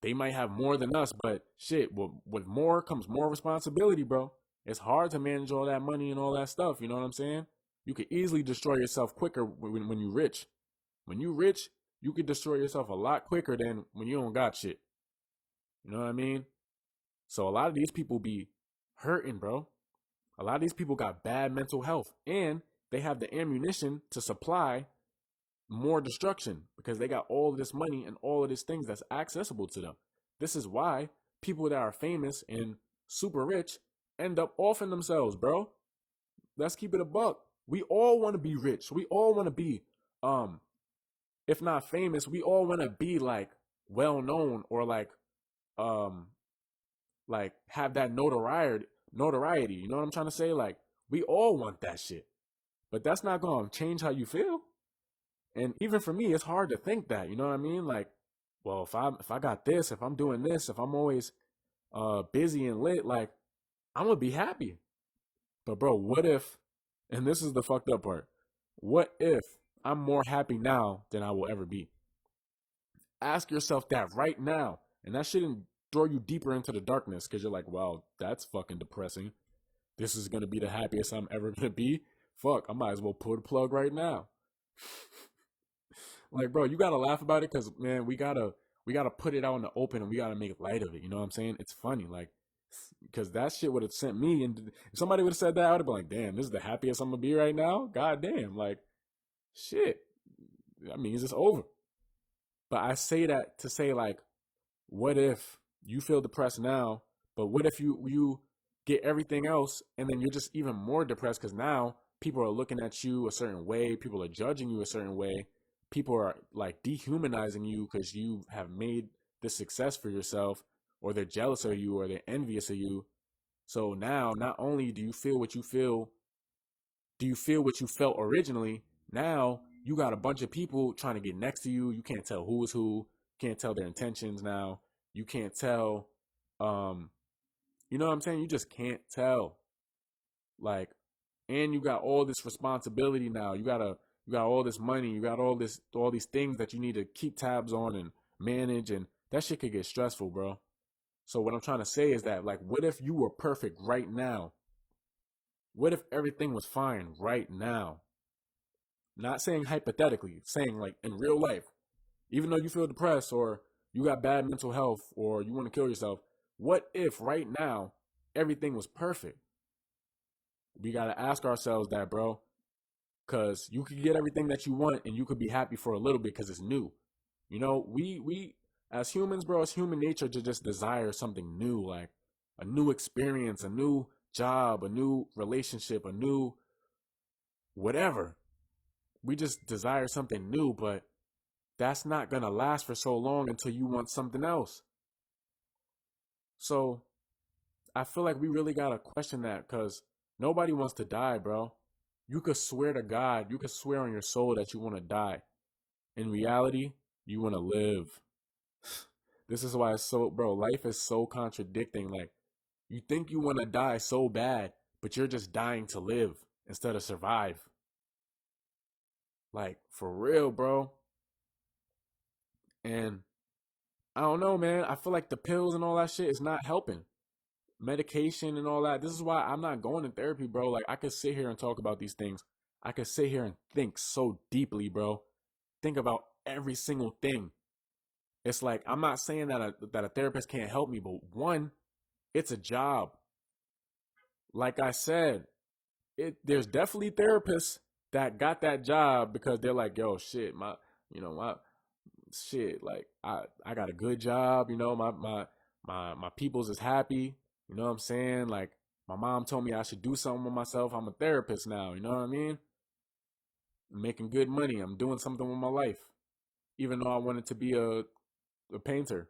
They might have more than us, but shit, with more comes more responsibility, bro. It's hard to manage all that money and all that stuff. You know what I'm saying? You could easily destroy yourself quicker when you rich. When you rich, you could destroy yourself a lot quicker than when you don't got shit. You know what I mean? So a lot of these people be hurting, bro. A lot of these people got bad mental health, and they have the ammunition to supply more destruction because they got all of this money and all of these things that's accessible to them. This is why people that are famous and super rich end up offing themselves, bro. Let's keep it a buck. We all want to be rich. We all want to be, if not famous, we all want to be like well known or um, like have that notoriety. Notoriety. You know what I'm trying to say? Like, we all want that shit, but that's not gonna change how you feel. And even for me, it's hard to think that, you know what I mean? Like, well, if I got this, if I'm doing this, if I'm always busy and lit, like, I'm gonna be happy. But bro, what if, and this is the fucked up part, what if I'm more happy now than I will ever be? Ask yourself that right now. And that shouldn't throw you deeper into the darkness because you're like, wow, that's fucking depressing. This is gonna be the happiest I'm ever gonna be. Fuck, I might as well pull the plug right now. Like, bro, you gotta laugh about it because, man, we gotta put it out in the open and we gotta make light of it. You know what I'm saying? It's funny, like, because that shit would have sent me. And if somebody would have said that, I would have been like, damn, this is the happiest I'm gonna be right now. God damn, like, shit. That means it's over. But I say that to say, like, what if you feel depressed now, but what if you get everything else and then you're just even more depressed because now people are looking at you a certain way, people are judging you a certain way, people are like dehumanizing you because you have made the success for yourself, or they're jealous of you, or they're envious of you. So now, not only do you feel what you feel, do you feel what you felt originally? Now you got a bunch of people trying to get next to you. You can't tell who is who. You can't tell their intentions now. You can't tell. Um, you know what I'm saying? You just can't tell. Like, and you got all this responsibility now. You got all this money. You got all these things that you need to keep tabs on and manage, and that shit could get stressful, bro. So what I'm trying to say is that, like, what if you were perfect right now? What if everything was fine right now? Not saying hypothetically, saying like in real life. Even though you feel depressed or you got bad mental health or you want to kill yourself, what if right now everything was perfect? We got to ask ourselves that, bro. Because you could get everything that you want and you could be happy for a little bit because it's new. You know, we as humans, bro, it's human nature to just desire something new, like a new experience, a new job, a new relationship, a new whatever. We just desire something new, but that's not going to last for so long until you want something else. So I feel like we really got to question that because nobody wants to die, bro. You could swear to God, you could swear on your soul that you want to die. In reality, you want to live. This is why it's so, bro, life is so contradicting. Like, you think you want to die so bad, but you're just dying to live instead of survive. Like, for real, bro. And I don't know, man. I feel like the pills and all that shit is not helping. Medication and all that. This is why I'm not going to therapy, bro. Like, I could sit here and talk about these things. I could sit here and think so deeply, bro. Think about every single thing. It's like, I'm not saying that that a therapist can't help me, but one, it's a job. Like I said, there's definitely therapists that got that job because they're like, yo, shit, my shit, like I got a good job, my peoples is happy, you know what I'm saying? Like, my mom told me I should do something with myself. I'm a therapist now, you know what I mean? I'm making good money. I'm doing something with my life. Even though I wanted to be a painter.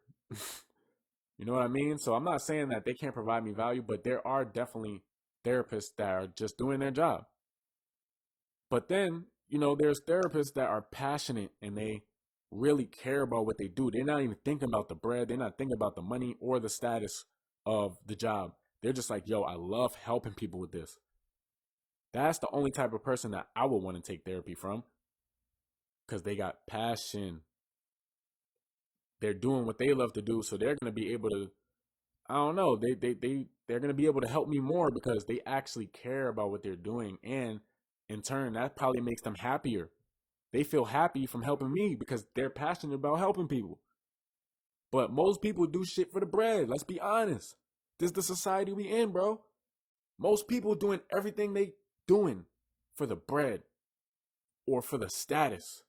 You know what I mean? So I'm not saying that they can't provide me value, but there are definitely therapists that are just doing their job. But then, there's therapists that are passionate and they really care about what they do. They're not even thinking about the bread, they're not thinking about the money or the status of the job. They're just like, yo, I love helping people with this. That's the only type of person that I would want to take therapy from because they got passion. They're doing what they love to do, so they're going to be able to, I don't know, they're going to be able to help me more because they actually care about what they're doing, and in turn that probably makes them happier. They feel happy from helping me because they're passionate about helping people. But most people do shit for the bread. Let's be honest. This is the society we in, bro. Most people doing everything they doing for the bread or for the status.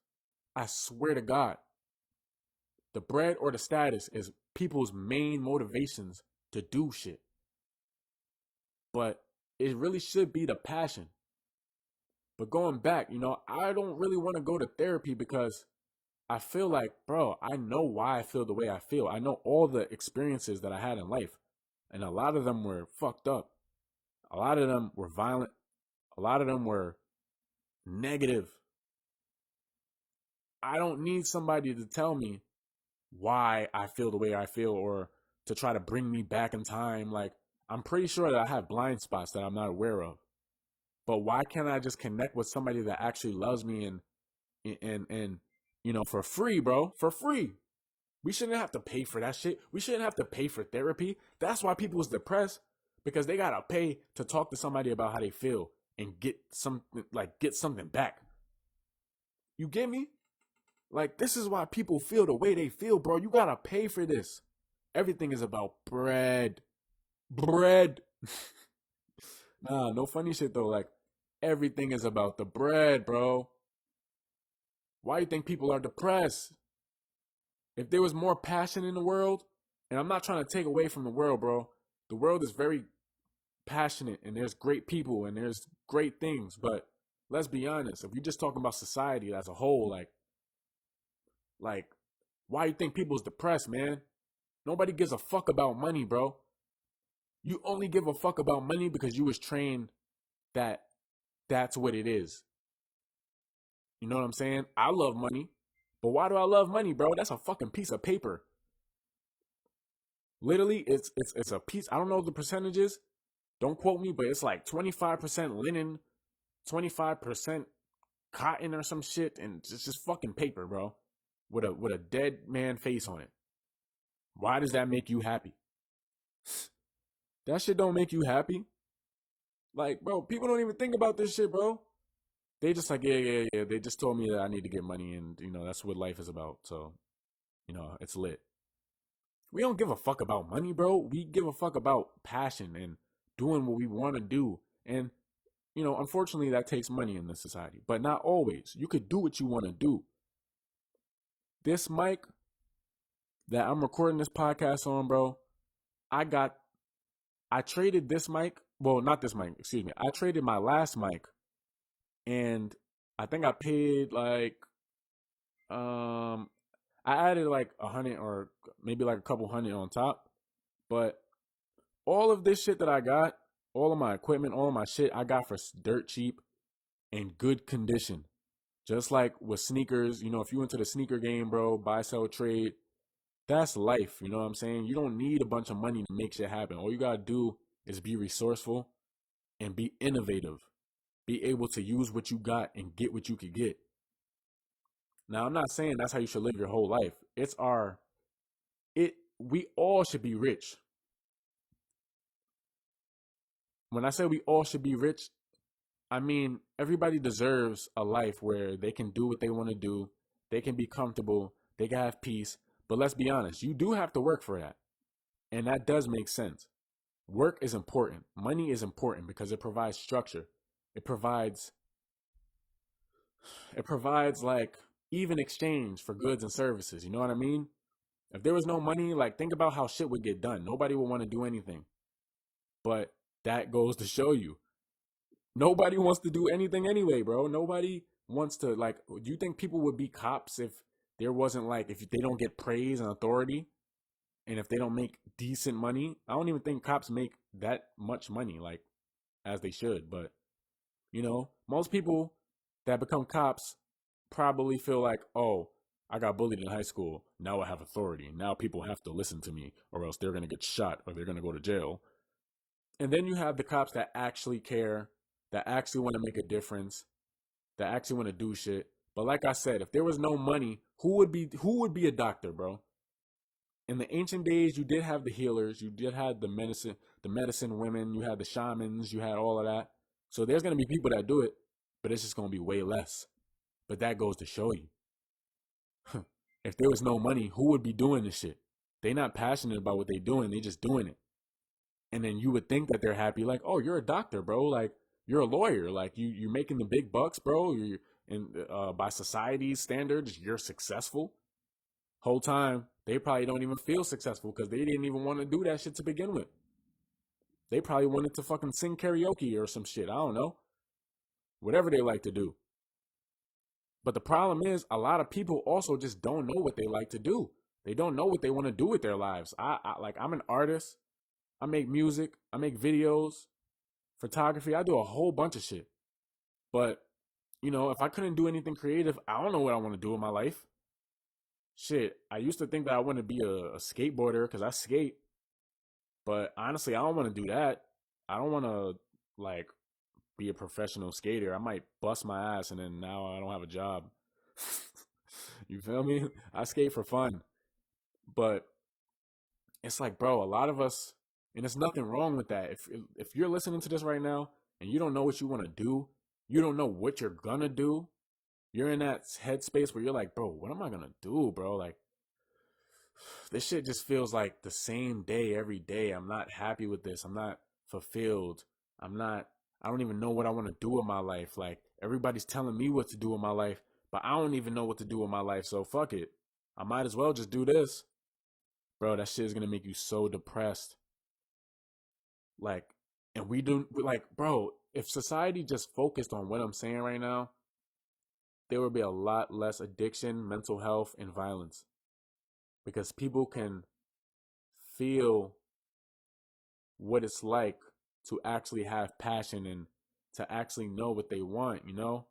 I swear to God. The bread or the status is people's main motivations to do shit. But it really should be the passion. But going back, I don't really want to go to therapy because I feel like, bro, I know why I feel the way I feel. I know all the experiences that I had in life. And a lot of them were fucked up. A lot of them were violent. A lot of them were negative. I don't need somebody to tell me why I feel the way I feel or to try to bring me back in time. Like, I'm pretty sure that I have blind spots that I'm not aware of. But why can't I just connect with somebody that actually loves me and for free, bro? For free. We shouldn't have to pay for that shit. We shouldn't have to pay for therapy. That's why people is depressed, because they gotta pay to talk to somebody about how they feel and get something back. You get me? Like, this is why people feel the way they feel, bro. You gotta pay for this. Everything is about bread. Bread. Nah, no funny shit though. Like, everything is about the bread, bro. Why do you think people are depressed? If there was more passion in the world, and I'm not trying to take away from the world, bro. The world is very passionate and there's great people and there's great things, but let's be honest, if we just talking about society as a whole, like why do you think people's depressed, man? Nobody gives a fuck about money, bro. You only give a fuck about money because you was trained that that's what it is. You know what I'm saying? I love money. But why do I love money, bro? That's a fucking piece of paper. Literally, it's a piece. I don't know the percentages. Don't quote me, but it's like 25% linen, 25% cotton or some shit, and it's just fucking paper, bro. With a dead man face on it. Why does that make you happy? That shit don't make you happy. Like, bro, people don't even think about this shit, bro. They just like, yeah. They just told me that I need to get money, and that's what life is about. So, it's lit. We don't give a fuck about money, bro. We give a fuck about passion and doing what we want to do. And, unfortunately, that takes money in this society, but not always. You could do what you want to do. This mic that I'm recording this podcast on, bro, I traded this mic. Well, not this mic, excuse me. I traded my last mic, and I think I paid like, I added like 100 or maybe like a couple hundred on top. But all of this shit that I got, all of my equipment, all of my shit, I got for dirt cheap and good condition. Just like with sneakers, if you into the sneaker game, bro, buy, sell, trade, that's life. You know what I'm saying? You don't need a bunch of money to make shit happen. All you gotta do is be resourceful and be innovative. Be able to use what you got and get what you could get. Now, I'm not saying that's how you should live your whole life. We all should be rich. When I say we all should be rich, I mean, everybody deserves a life where they can do what they want to do. They can be comfortable. They can have peace. But let's be honest, you do have to work for that. And that does make sense. Work is important. Money is important because it provides structure. It provides like even exchange for goods and services. You know what I mean? If there was no money, like think about how shit would get done. Nobody would want to do anything. But that goes to show you. Nobody wants to do anything anyway, bro. Nobody wants to, like, do you think people would be cops if there wasn't, like, if they don't get praise and authority and if they don't make decent money? I don't even think cops make that much money, like, as they should. But, most people that become cops probably feel like, oh, I got bullied in high school. Now I have authority. Now people have to listen to me or else they're going to get shot or they're going to go to jail. And then you have the cops that actually care, that actually want to make a difference, that actually want to do shit. But like I said, if there was no money, who would be a doctor, bro? In the ancient days, you did have the healers, you did have the medicine women, you had the shamans, you had all of that. So there's gonna be people that do it, but it's just gonna be way less. But that goes to show you, if there was no money, who would be doing this shit? They not passionate about what they doing, they just doing it. And then you would think that they're happy, like, oh, you're a doctor, bro. Like, you're a lawyer. Like, you're making the big bucks, bro. By society's standards, you're successful. Whole time, they probably don't even feel successful because they didn't even want to do that shit to begin with. They probably wanted to fucking sing karaoke or some shit. I don't know. Whatever they like to do. But the problem is, a lot of people also just don't know what they like to do. They don't know what they want to do with their lives. I'm an artist. I make music. I make videos, photography. I do a whole bunch of shit. But, if I couldn't do anything creative, I don't know what I want to do in my life. Shit, I used to think that I want to be a skateboarder because I skate. But honestly, I don't want to do that. I don't want to, like, be a professional skater. I might bust my ass and then now I don't have a job. You feel me? I skate for fun. But it's like, bro, a lot of us, and there's nothing wrong with that. If you're listening to this right now and you don't know what you want to do, you don't know what you're gonna do, you're in that headspace where you're like, bro, what am I gonna do, bro? Like, this shit just feels like the same day every day. I'm not happy with this. I'm not fulfilled. I don't even know what I want to do with my life. Like, everybody's telling me what to do with my life, but I don't even know what to do with my life. So fuck it. I might as well just do this. Bro, that shit is gonna make you so depressed. Like, and like, bro, if society just focused on what I'm saying right now, there would be a lot less addiction, mental health, and violence. Because people can feel what it's like to actually have passion and to actually know what they want, you know?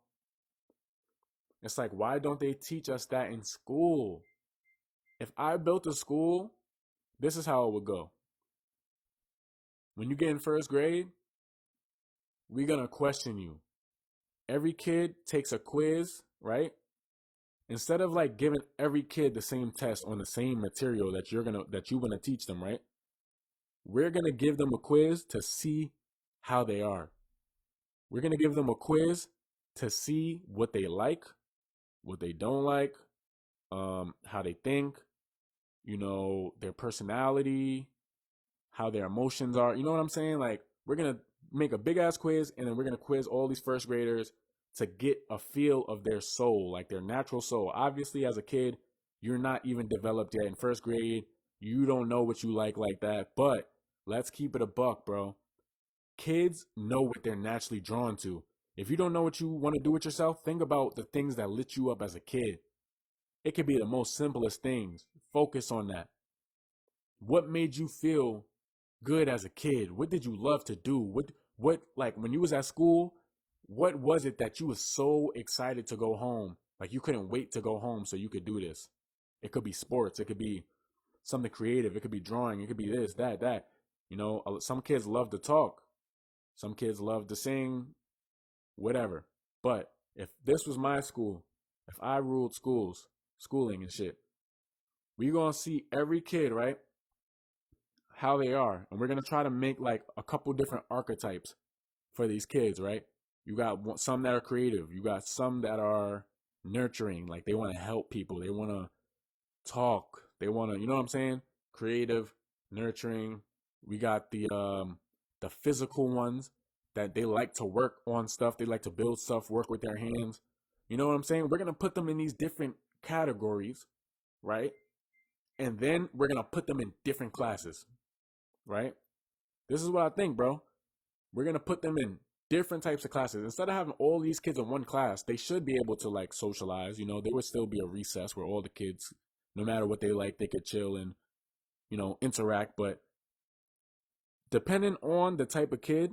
It's like, why don't they teach us that in school? If I built a school, this is how it would go. When you get in first grade, we're going to question you. Every kid takes a quiz, right? Instead of like giving every kid the same test on the same material that you want to teach them, right? We're going to give them a quiz to see how they are. We're going to give them a quiz to see what they like, what they don't like, how they think, their personality, how their emotions are. You know what I'm saying? Like, we're going to make a big ass quiz, and then we're going to quiz all these first graders to get a feel of their soul, like their natural soul. Obviously, as a kid, you're not even developed yet in first grade. You don't know what you like that. But let's keep it a buck, bro. Kids know what they're naturally drawn to. If you don't know what you want to do with yourself, think about the things that lit you up as a kid. It could be the most simplest things. Focus on that. What made you feel good as a kid? What did you love to do? What like when you was at school, what was it that you was so excited to go home? Like you couldn't wait to go home so you could do this. It could be sports, it could be something creative, it could be drawing, it could be this, that. Some kids love to talk. Some kids love to sing, whatever. But if this was my school, if I ruled schooling and shit, we gonna see every kid, right? How they are. And we're gonna try to make like a couple different archetypes for these kids, right? You got some that are creative. You got some that are nurturing. Like they want to help people. They want to talk. They want to, you know what I'm saying? Creative, nurturing. We got the physical ones that they like to work on stuff. They like to build stuff, work with their hands. You know what I'm saying? We're going to put them in these different categories, right? And then we're going to put them in different classes, right? This is what I think, bro. We're going to put them in different types of classes. Instead of having all these kids in one class, they should be able to like socialize. There would still be a recess where all the kids, no matter what they like, they could chill and, interact. But depending on the type of kid,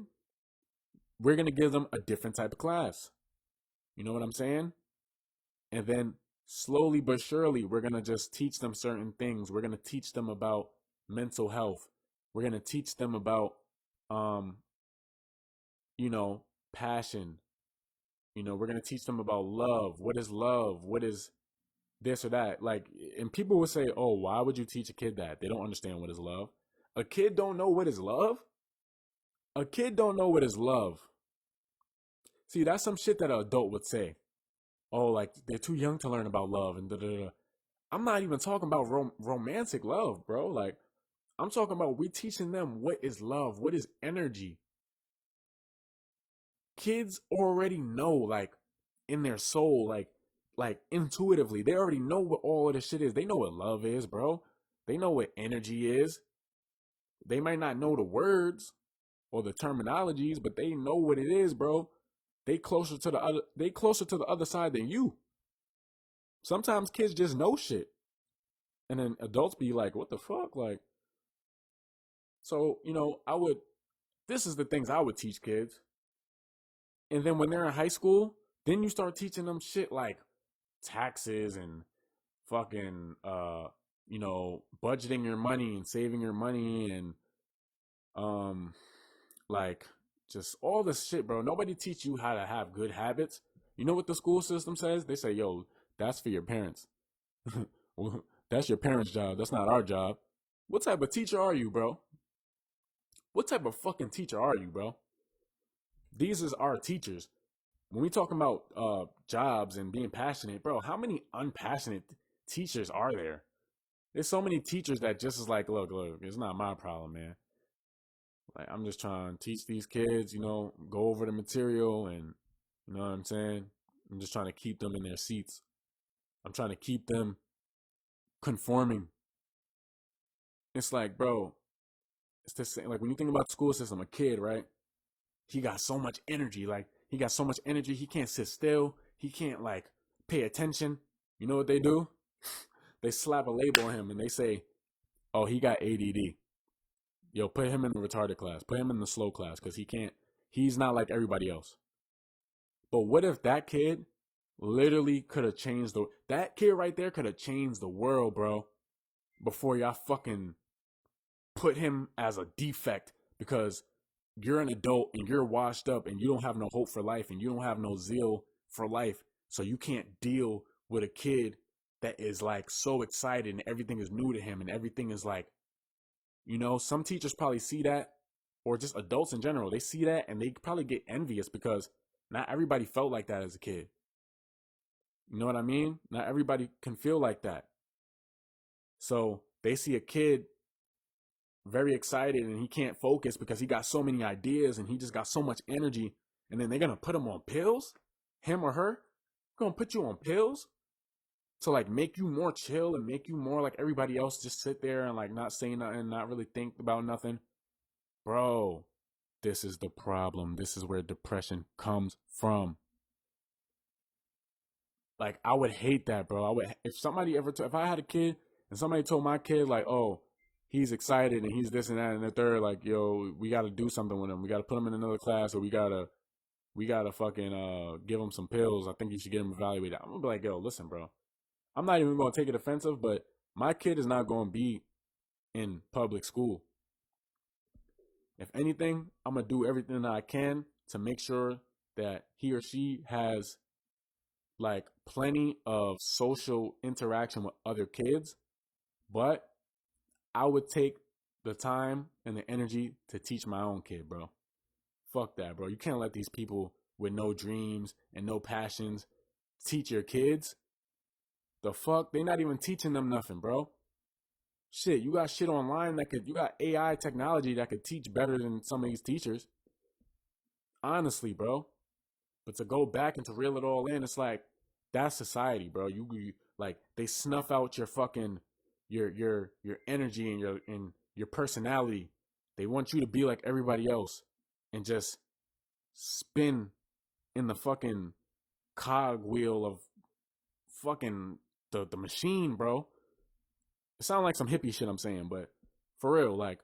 we're going to give them a different type of class. You know what I'm saying? And then slowly but surely, we're going to just teach them certain things. We're going to teach them about mental health. We're going to teach them about, passion. We're going to teach them about love. What is love? What is this or that? Like, and people will say, oh, why would you teach a kid that? They don't understand what is love. A kid don't know what is love? A kid don't know what is love. See, that's some shit that an adult would say. Oh, like, they're too young to learn about love and da-da-da. I'm not even talking about romantic love, bro. Like, I'm talking about we teaching them what is love, what is energy. Kids already know, like, in their soul, like intuitively, they already know what all of this shit is. They know what love is, bro. They know what energy is. They might not know the words or the terminologies, but they know what it is, bro. They closer to the other side than you. Sometimes kids just know shit. And then adults be like, what the fuck? Like, so, this is the things I would teach kids. And then when they're in high school, then you start teaching them shit like taxes and fucking budgeting your money and saving your money and like just all this shit, bro. Nobody teach you how to have good habits. You know what the school system says? They say, yo, that's for your parents. Well, that's your parents' job. That's not our job. What type of teacher are you, bro? What type of fucking teacher are you, bro? These is our teachers. When we talking about jobs and being passionate, bro, how many unpassionate teachers are there? There's so many teachers that just is like, look, it's not my problem, man. Like, I'm just trying to teach these kids, go over the material and, you know what I'm saying? I'm just trying to keep them in their seats. I'm trying to keep them conforming. It's like, bro, it's the same. Like, when you think about the school system, a kid, right? He got so much energy. Like, he got so much energy. He can't sit still. He can't, like, pay attention. You know what they do? They slap a label on him and they say, oh, he got ADD. Yo, put him in the retarded class. Put him in the slow class because he can't. He's not like everybody else. But what if that kid literally could have changed the. That kid right there could have changed the world, bro. Before y'all fucking put him as a defect because you're an adult and you're washed up and you don't have no hope for life and you don't have no zeal for life. So you can't deal with a kid that is like so excited and everything is new to him and everything is like, some teachers probably see that, or just adults in general, they see that and they probably get envious because not everybody felt like that as a kid. You know what I mean? Not everybody can feel like that. So they see a kid very excited and he can't focus because he got so many ideas and he just got so much energy. And then they're going to put him on pills, him or her. Going to put you on pills to like make you more chill and make you more like everybody else, just sit there and like not say nothing, not really think about nothing. Bro, this is the problem. This is where depression comes from. Like, I would hate that, bro. If somebody if I had a kid and somebody told my kid like, oh, he's excited and he's this and that and the third, like, yo, we got to do something with him. We got to put him in another class, or we gotta fucking give him some pills. I think you should get him evaluated. I'm gonna be like, yo, listen, bro. I'm not even gonna take it offensive, but my kid is not gonna be in public school. If anything, I'm gonna do everything that I can to make sure that he or she has like plenty of social interaction with other kids, but I would take the time and the energy to teach my own kid, bro. Fuck that, bro. You can't let these people with no dreams and no passions teach your kids. The fuck? They not even teaching them nothing, bro. Shit, you got shit online you got AI technology that could teach better than some of these teachers. Honestly, bro. But to go back and to reel it all in, it's like, that's society, bro. You like, they snuff out your fucking your energy and your personality. They want you to be like everybody else and just spin in the fucking cog wheel of fucking the machine, bro. It sounds like some hippie shit I'm saying, but for real, like,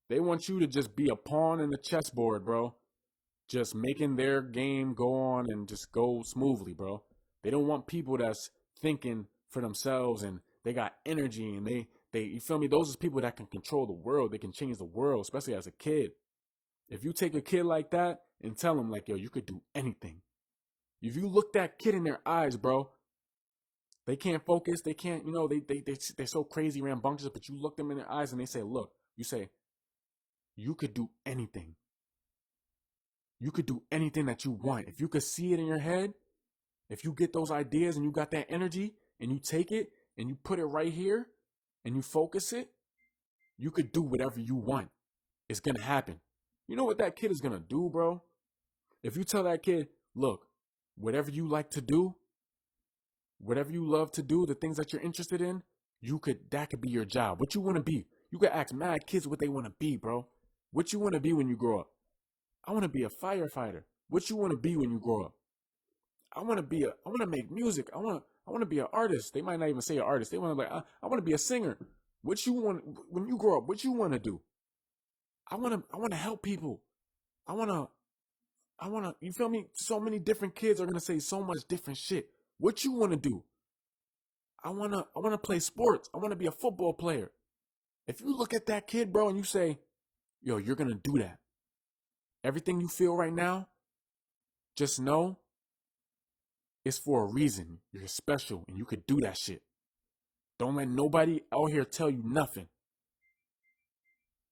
they want you to just be a pawn in the chessboard, bro. Just making their game go on and just go smoothly, bro. They don't want people that's thinking for themselves and they got energy and they you feel me? Those are people that can control the world. They can change the world, especially as a kid. If you take a kid like that and tell them like, yo, you could do anything. If you look that kid in their eyes, bro, they can't focus. They can't, they're so crazy, rambunctious, but you look them in their eyes and they say, look, you say, you could do anything. You could do anything that you want. If you could see it in your head, if you get those ideas and you got that energy and you take it and you put it right here and you focus it, you could do whatever you want. It's going to happen. You know what that kid is going to do, bro? If you tell that kid, look, whatever you like to do, whatever you love to do, the things that you're interested in, that could be your job. What you want to be. You could ask mad kids what they want to be, bro. What you want to be when you grow up. I want to be a firefighter. What you want to be when you grow up. I want to make music. I want to be an artist. They might not even say an artist. They want to I want to be a singer. What you want when you grow up? What you want to do? I want to help people. I want to, you feel me? So many different kids are going to say so much different shit. What you want to do? I want to play sports. I want to be a football player. If you look at that kid, bro, and you say, yo, you're going to do that. Everything you feel right now, just know it's for a reason. You're special and you could do that shit. Don't let nobody out here tell you nothing.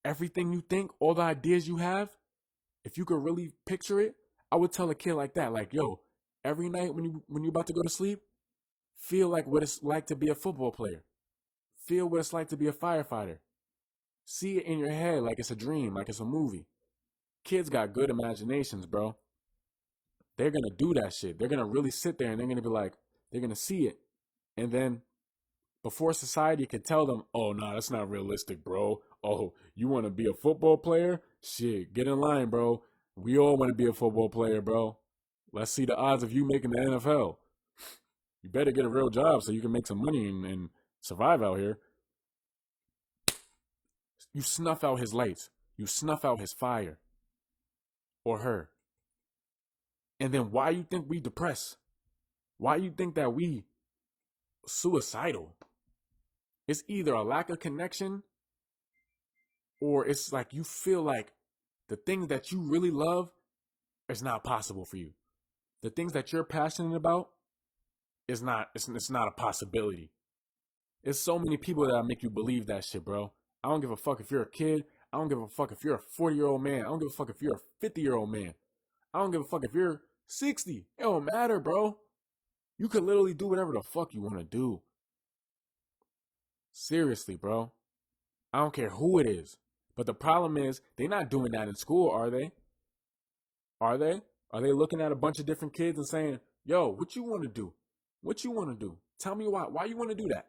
Everything you think, all the ideas you have, if you could really picture it, I would tell a kid like that, like, yo, every night when you're about to go to sleep, feel like what it's like to be a football player. Feel what it's like to be a firefighter. See it in your head like it's a dream, like it's a movie. Kids got good imaginations, bro. They're going to do that shit. They're going to really sit there and they're going to be like, they're going to see it. And then before society can tell them, oh, no, that's not realistic, bro. Oh, you want to be a football player? Shit, get in line, bro. We all want to be a football player, bro. Let's see the odds of you making the NFL. You better get a real job so you can make some money and survive out here. You snuff out his lights. You snuff out his fire or her. And then why you think we depressed? Why you think that we suicidal? It's either a lack of connection or it's like you feel like the things that you really love is not possible for you. The things that you're passionate about is not it's not a possibility. There's so many people that make you believe that shit, bro. I don't give a fuck if you're a kid. I don't give a fuck if you're a 40-year-old man. I don't give a fuck if you're a 50-year-old man. I don't give a fuck if you're 60. It don't matter, bro. You can literally do whatever the fuck you want to do. Seriously, bro. I don't care who it is. But the problem is, they're not doing that in school, are they? Are they? Are they looking at a bunch of different kids and saying, yo, what you want to do? What you want to do? Tell me why. Why you want to do that?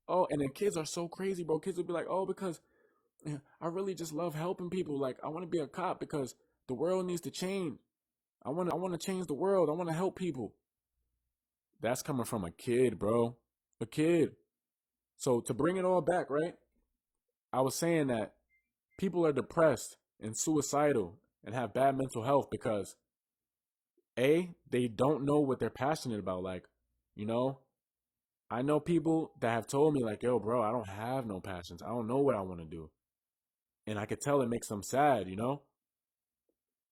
Oh, and then kids are so crazy, bro. Kids will be like, oh, because I really just love helping people. Like, I want to be a cop because the world needs to change. I want to change the world. I want to help people. That's coming from a kid, bro. A kid. So to bring it all back, right? I was saying that people are depressed and suicidal and have bad mental health because they don't know what they're passionate about. Like, you know, I know people that have told me like, yo, bro, I don't have no passions. I don't know what I want to do. And I could tell it makes them sad, you know?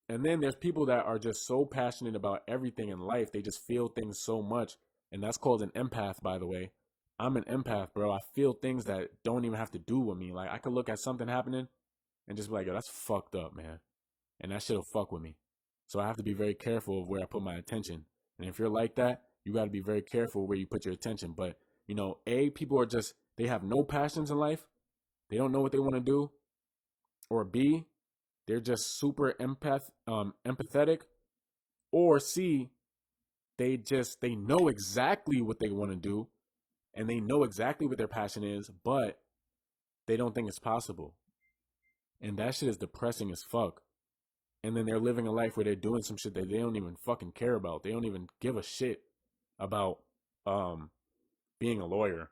And then there's people that are just so passionate about everything in life. They just feel things so much. And that's called an empath, by the way. I'm an empath, bro. I feel things that don't even have to do with me. Like, I could look at something happening and just be like, yo, that's fucked up, man. And that shit'll fuck with me. So I have to be very careful of where I put my attention. And if you're like that, you got to be very careful where you put your attention. But, you know, people are just, they have no passions in life. They don't know what they want to do. Or B, they're just super empathetic. Or C, they know exactly what they want to do and they know exactly what their passion is, but they don't think it's possible. And that shit is depressing as fuck. And then they're living a life where they're doing some shit that they don't even fucking care about. They don't even give a shit about being a lawyer.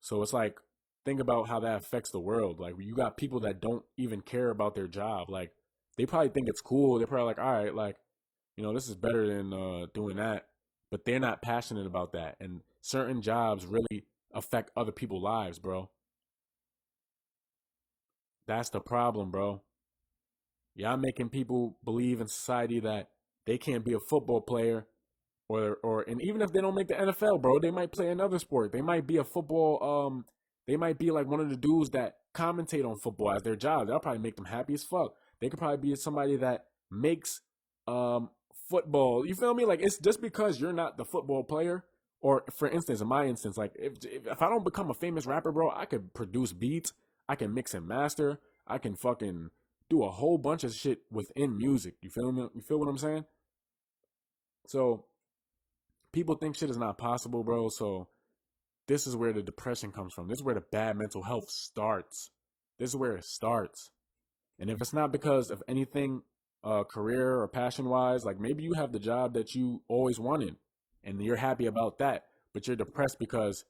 So it's like, think about how that affects the world. Like, you got people that don't even care about their job. Like, they probably think it's cool. They're probably like, all right, like, you know, this is better than doing that. But they're not passionate about that. And certain jobs really affect other people's lives, bro. That's the problem, bro. Y'all making people believe in society that they can't be a football player or and even if they don't make the NFL, bro, they might play another sport. They might be a football they might be like one of the dudes that commentate on football as their job. That'll probably make them happy as fuck. They could probably be somebody that makes football. You feel me? Like, it's just because you're not the football player, or for instance, in my instance, like if I don't become a famous rapper, bro, I could produce beats, I can mix and master, I can fucking do a whole bunch of shit within music. You feel me? You feel what I'm saying? So people think shit is not possible, bro. So this is where the depression comes from. This is where the bad mental health starts. This is where it starts. And if it's not because of anything career or passion wise, like maybe you have the job that you always wanted and you're happy about that, but you're depressed because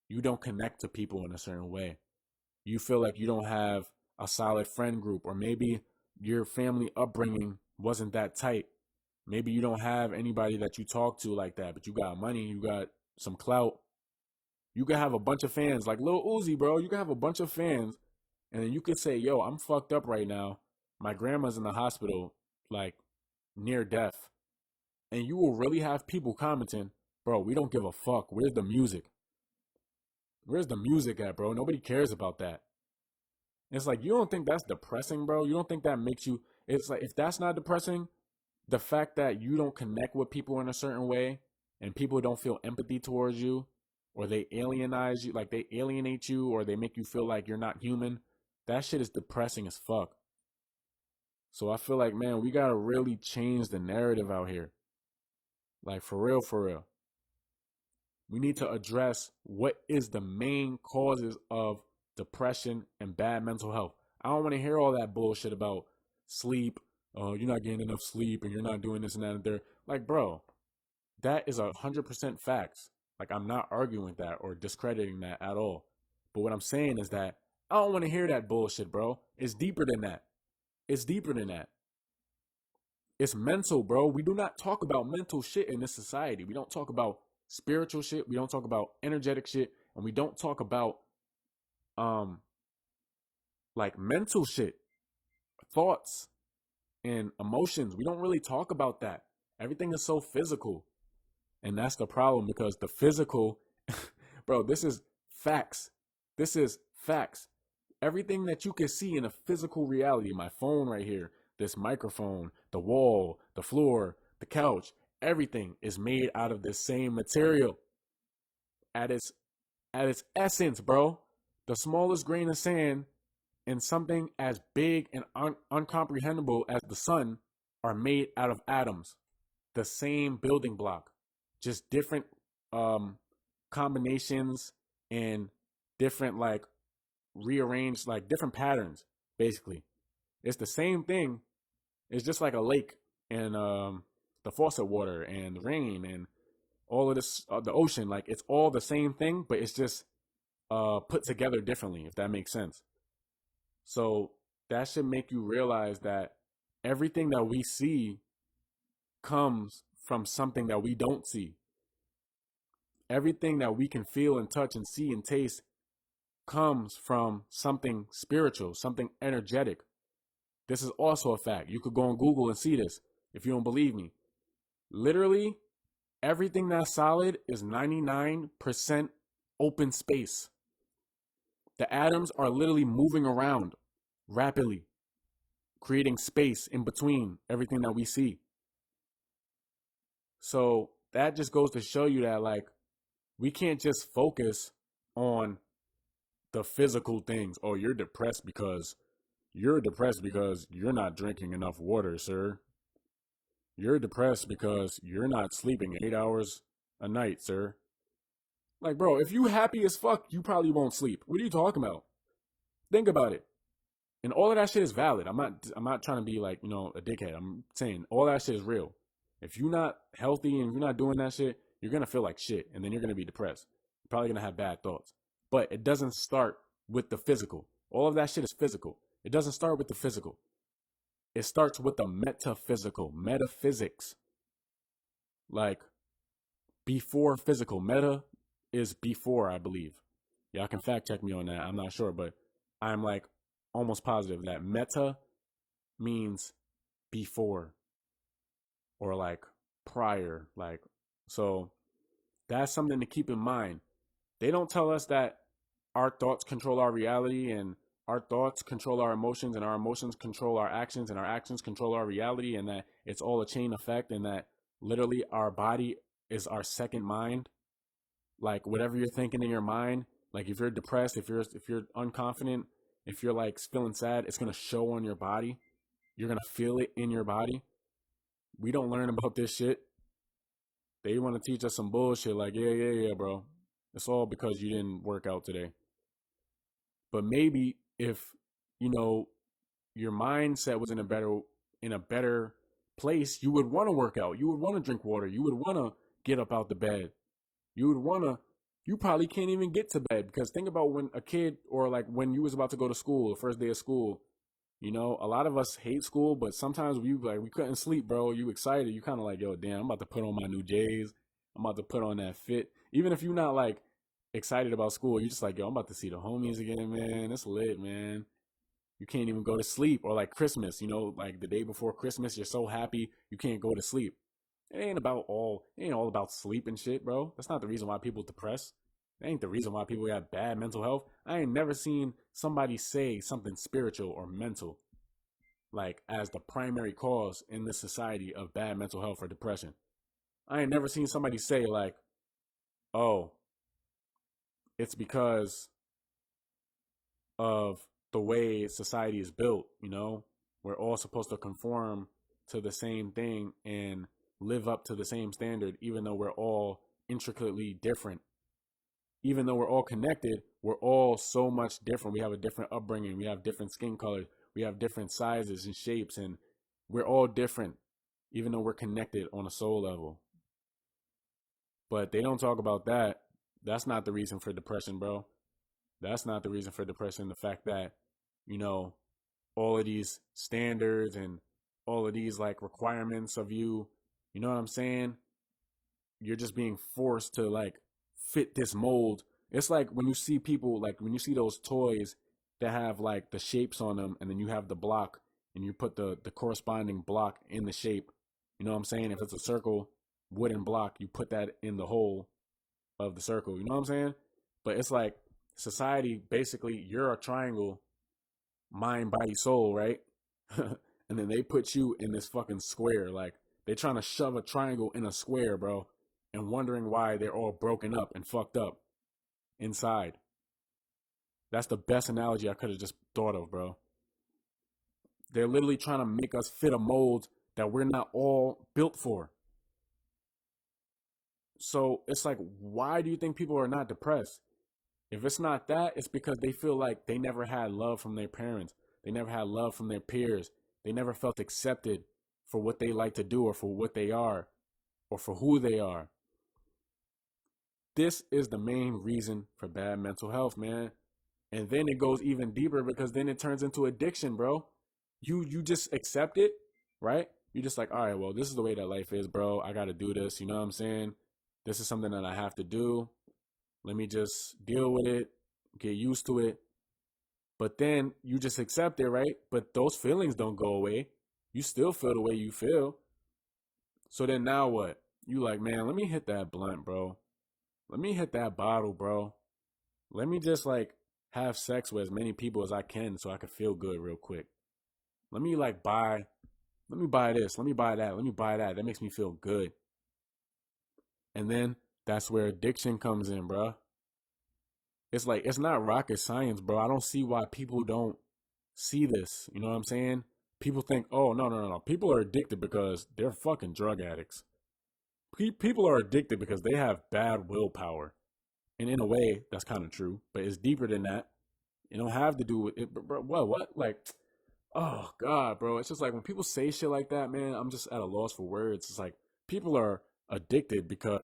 you don't connect to people in a certain way. You feel like you don't have a solid friend group, or maybe your family upbringing wasn't that tight. Maybe you don't have anybody that you talk to like that, but you got money, you got some clout. You can have a bunch of fans like Lil Uzi, bro. You can have a bunch of fans, and then you could say, yo, I'm fucked up right now. My grandma's in the hospital, like near death. And you will really have people commenting, bro, we don't give a fuck. Where's the music? Where's the music at, bro? Nobody cares about that. It's like, you don't think that's depressing, bro? You don't think that makes you, it's like, if that's not depressing, the fact that you don't connect with people in a certain way and people don't feel empathy towards you, or they alienize you, like they alienate you, or they make you feel like you're not human, that shit is depressing as fuck. So I feel like, man, we gotta really change the narrative out here. Like, for real, for real. We need to address what is the main causes of depression and bad mental health. I don't want to hear all that bullshit about sleep. Oh, you're not getting enough sleep and you're not doing this and that and there. Like, bro, that is 100% facts. Like, I'm not arguing that or discrediting that at all. But what I'm saying is that I don't want to hear that bullshit, bro. It's deeper than that. It's deeper than that. It's mental, bro. We do not talk about mental shit in this society. We don't talk about spiritual shit. We don't talk about energetic shit. And we don't talk about um like mental shit, thoughts and emotions. We don't really talk about that. Everything is so physical. And that's the problem because the physical, bro, this is facts. This is facts. Everything that you can see in a physical reality, my phone right here, this microphone, the wall, the floor, the couch, everything is made out of the same material. At its essence, bro, the smallest grain of sand and something as big and uncomprehendable as the sun are made out of atoms, the same building block, just different combinations and different like rearranged like different patterns. Basically, it's the same thing. It's just like a lake and the faucet water and the rain and all of this, the ocean. Like it's all the same thing, but it's just put together differently. If that makes sense. So that should make you realize that everything that we see comes from something that we don't see. Everything that we can feel and touch and see and taste comes from something spiritual, something energetic. This is also a fact. You could go on Google and see this if you don't believe me. Literally, everything that's solid is 99% open space. The atoms are literally moving around rapidly, creating space in between everything that we see. So that just goes to show you that, like, we can't just focus on the physical things. Oh, you're depressed because you're not drinking enough water, sir. You're depressed because you're not sleeping 8 hours a night, sir. Like, bro, if you happy as fuck, you probably won't sleep. What are you talking about? Think about it. And all of that shit is valid. I'm not trying to be like, a dickhead. I'm saying all that shit is real. If you're not healthy and you're not doing that shit, you're going to feel like shit. And then you're going to be depressed. You're probably going to have bad thoughts. But it doesn't start with the physical. All of that shit is physical. It doesn't start with the physical. It starts with the metaphysical, metaphysics. Like, before physical. Meta is before, I believe. Y'all can fact check me on that. I'm not sure, but I'm like almost positive that meta means before or like prior. Like, so that's something to keep in mind. They don't tell us that our thoughts control our reality and our thoughts control our emotions and our emotions control our actions and our actions control our reality, and that it's all a chain effect, and that literally our body is our second mind. Like whatever you're thinking in your mind, like if you're depressed, if you're unconfident, if you're like feeling sad, it's going to show on your body. You're going to feel it in your body. We don't learn about this shit. They want to teach us some bullshit like, yeah, bro. It's all because you didn't work out today. But maybe if, your mindset was in a better place, you would want to work out. You would want to drink water. You would want to get up out the bed. You probably can't even get to bed, because think about when a kid, or like when you was about to go to school, the first day of school, a lot of us hate school, but sometimes we couldn't sleep, bro. You excited. You kind of like, yo, damn, I'm about to put on my new J's. I'm about to put on that fit. Even if you're not like excited about school, you're just like, yo, I'm about to see the homies again, man. It's lit, man. You can't even go to sleep. Or like Christmas, like the day before Christmas, you're so happy you can't go to sleep. It ain't all about sleep and shit, bro. That's not the reason why people depressed. That ain't the reason why people got bad mental health. I ain't never seen somebody say something spiritual or mental like as the primary cause in this society of bad mental health or depression. I ain't never seen somebody say like, oh, it's because of the way society is built, We're all supposed to conform to the same thing and live up to the same standard, even though we're all intricately different. Even though we're all connected, we're all so much different. We have a different upbringing. We have different skin colors. We have different sizes and shapes, and we're all different, even though we're connected on a soul level. But they don't talk about that. That's not the reason for depression, bro. That's not the reason for depression. The fact that, you know, all of these standards and all of these like requirements of you, you know what I'm saying? You're just being forced to like fit this mold. It's like when you see people, like when you see those toys that have like the shapes on them, and then you have the block, and you put the corresponding block in the shape. You know what I'm saying? If it's a circle, wooden block, you put that in the hole of the circle. You know what I'm saying? But it's like society basically, you're a triangle, mind, body, soul, right? And then they put you in this fucking square. Like they're trying to shove a triangle in a square, bro, and wondering why they're all broken up and fucked up inside. That's the best analogy I could have just thought of, bro. They're literally trying to make us fit a mold that we're not all built for. So it's like, why do you think people are not depressed? If it's not that, it's because they feel like they never had love from their parents. They never had love from their peers. They never felt accepted for what they like to do, or for what they are, or for who they are. This is the main reason for bad mental health, man. And then it goes even deeper, because then it turns into addiction, bro. You just accept it, right? You just like, all right, well, this is the way that life is, bro. I got to do this. You know what I'm saying? This is something that I have to do. Let me just deal with it, get used to it. But then you just accept it, right? But those feelings don't go away. You still feel the way you feel. So then now what? You like, man, let me hit that blunt, bro. Let me hit that bottle, bro. Let me just like have sex with as many people as I can so I can feel good real quick. Let me like buy, let me buy this, let me buy that, let me buy that. That makes me feel good. And then that's where addiction comes in, bro. It's like, it's not rocket science, bro. I don't see why people don't see this. You know what I'm saying? People think, oh, no, no, no, no. People are addicted because they're fucking drug addicts. People are addicted because they have bad willpower. And in a way, that's kind of true, but it's deeper than that. It don't have to do with it, bro. Well, what? Like, oh God, bro. It's just like when people say shit like that, man, I'm just at a loss for words. It's like people are addicted because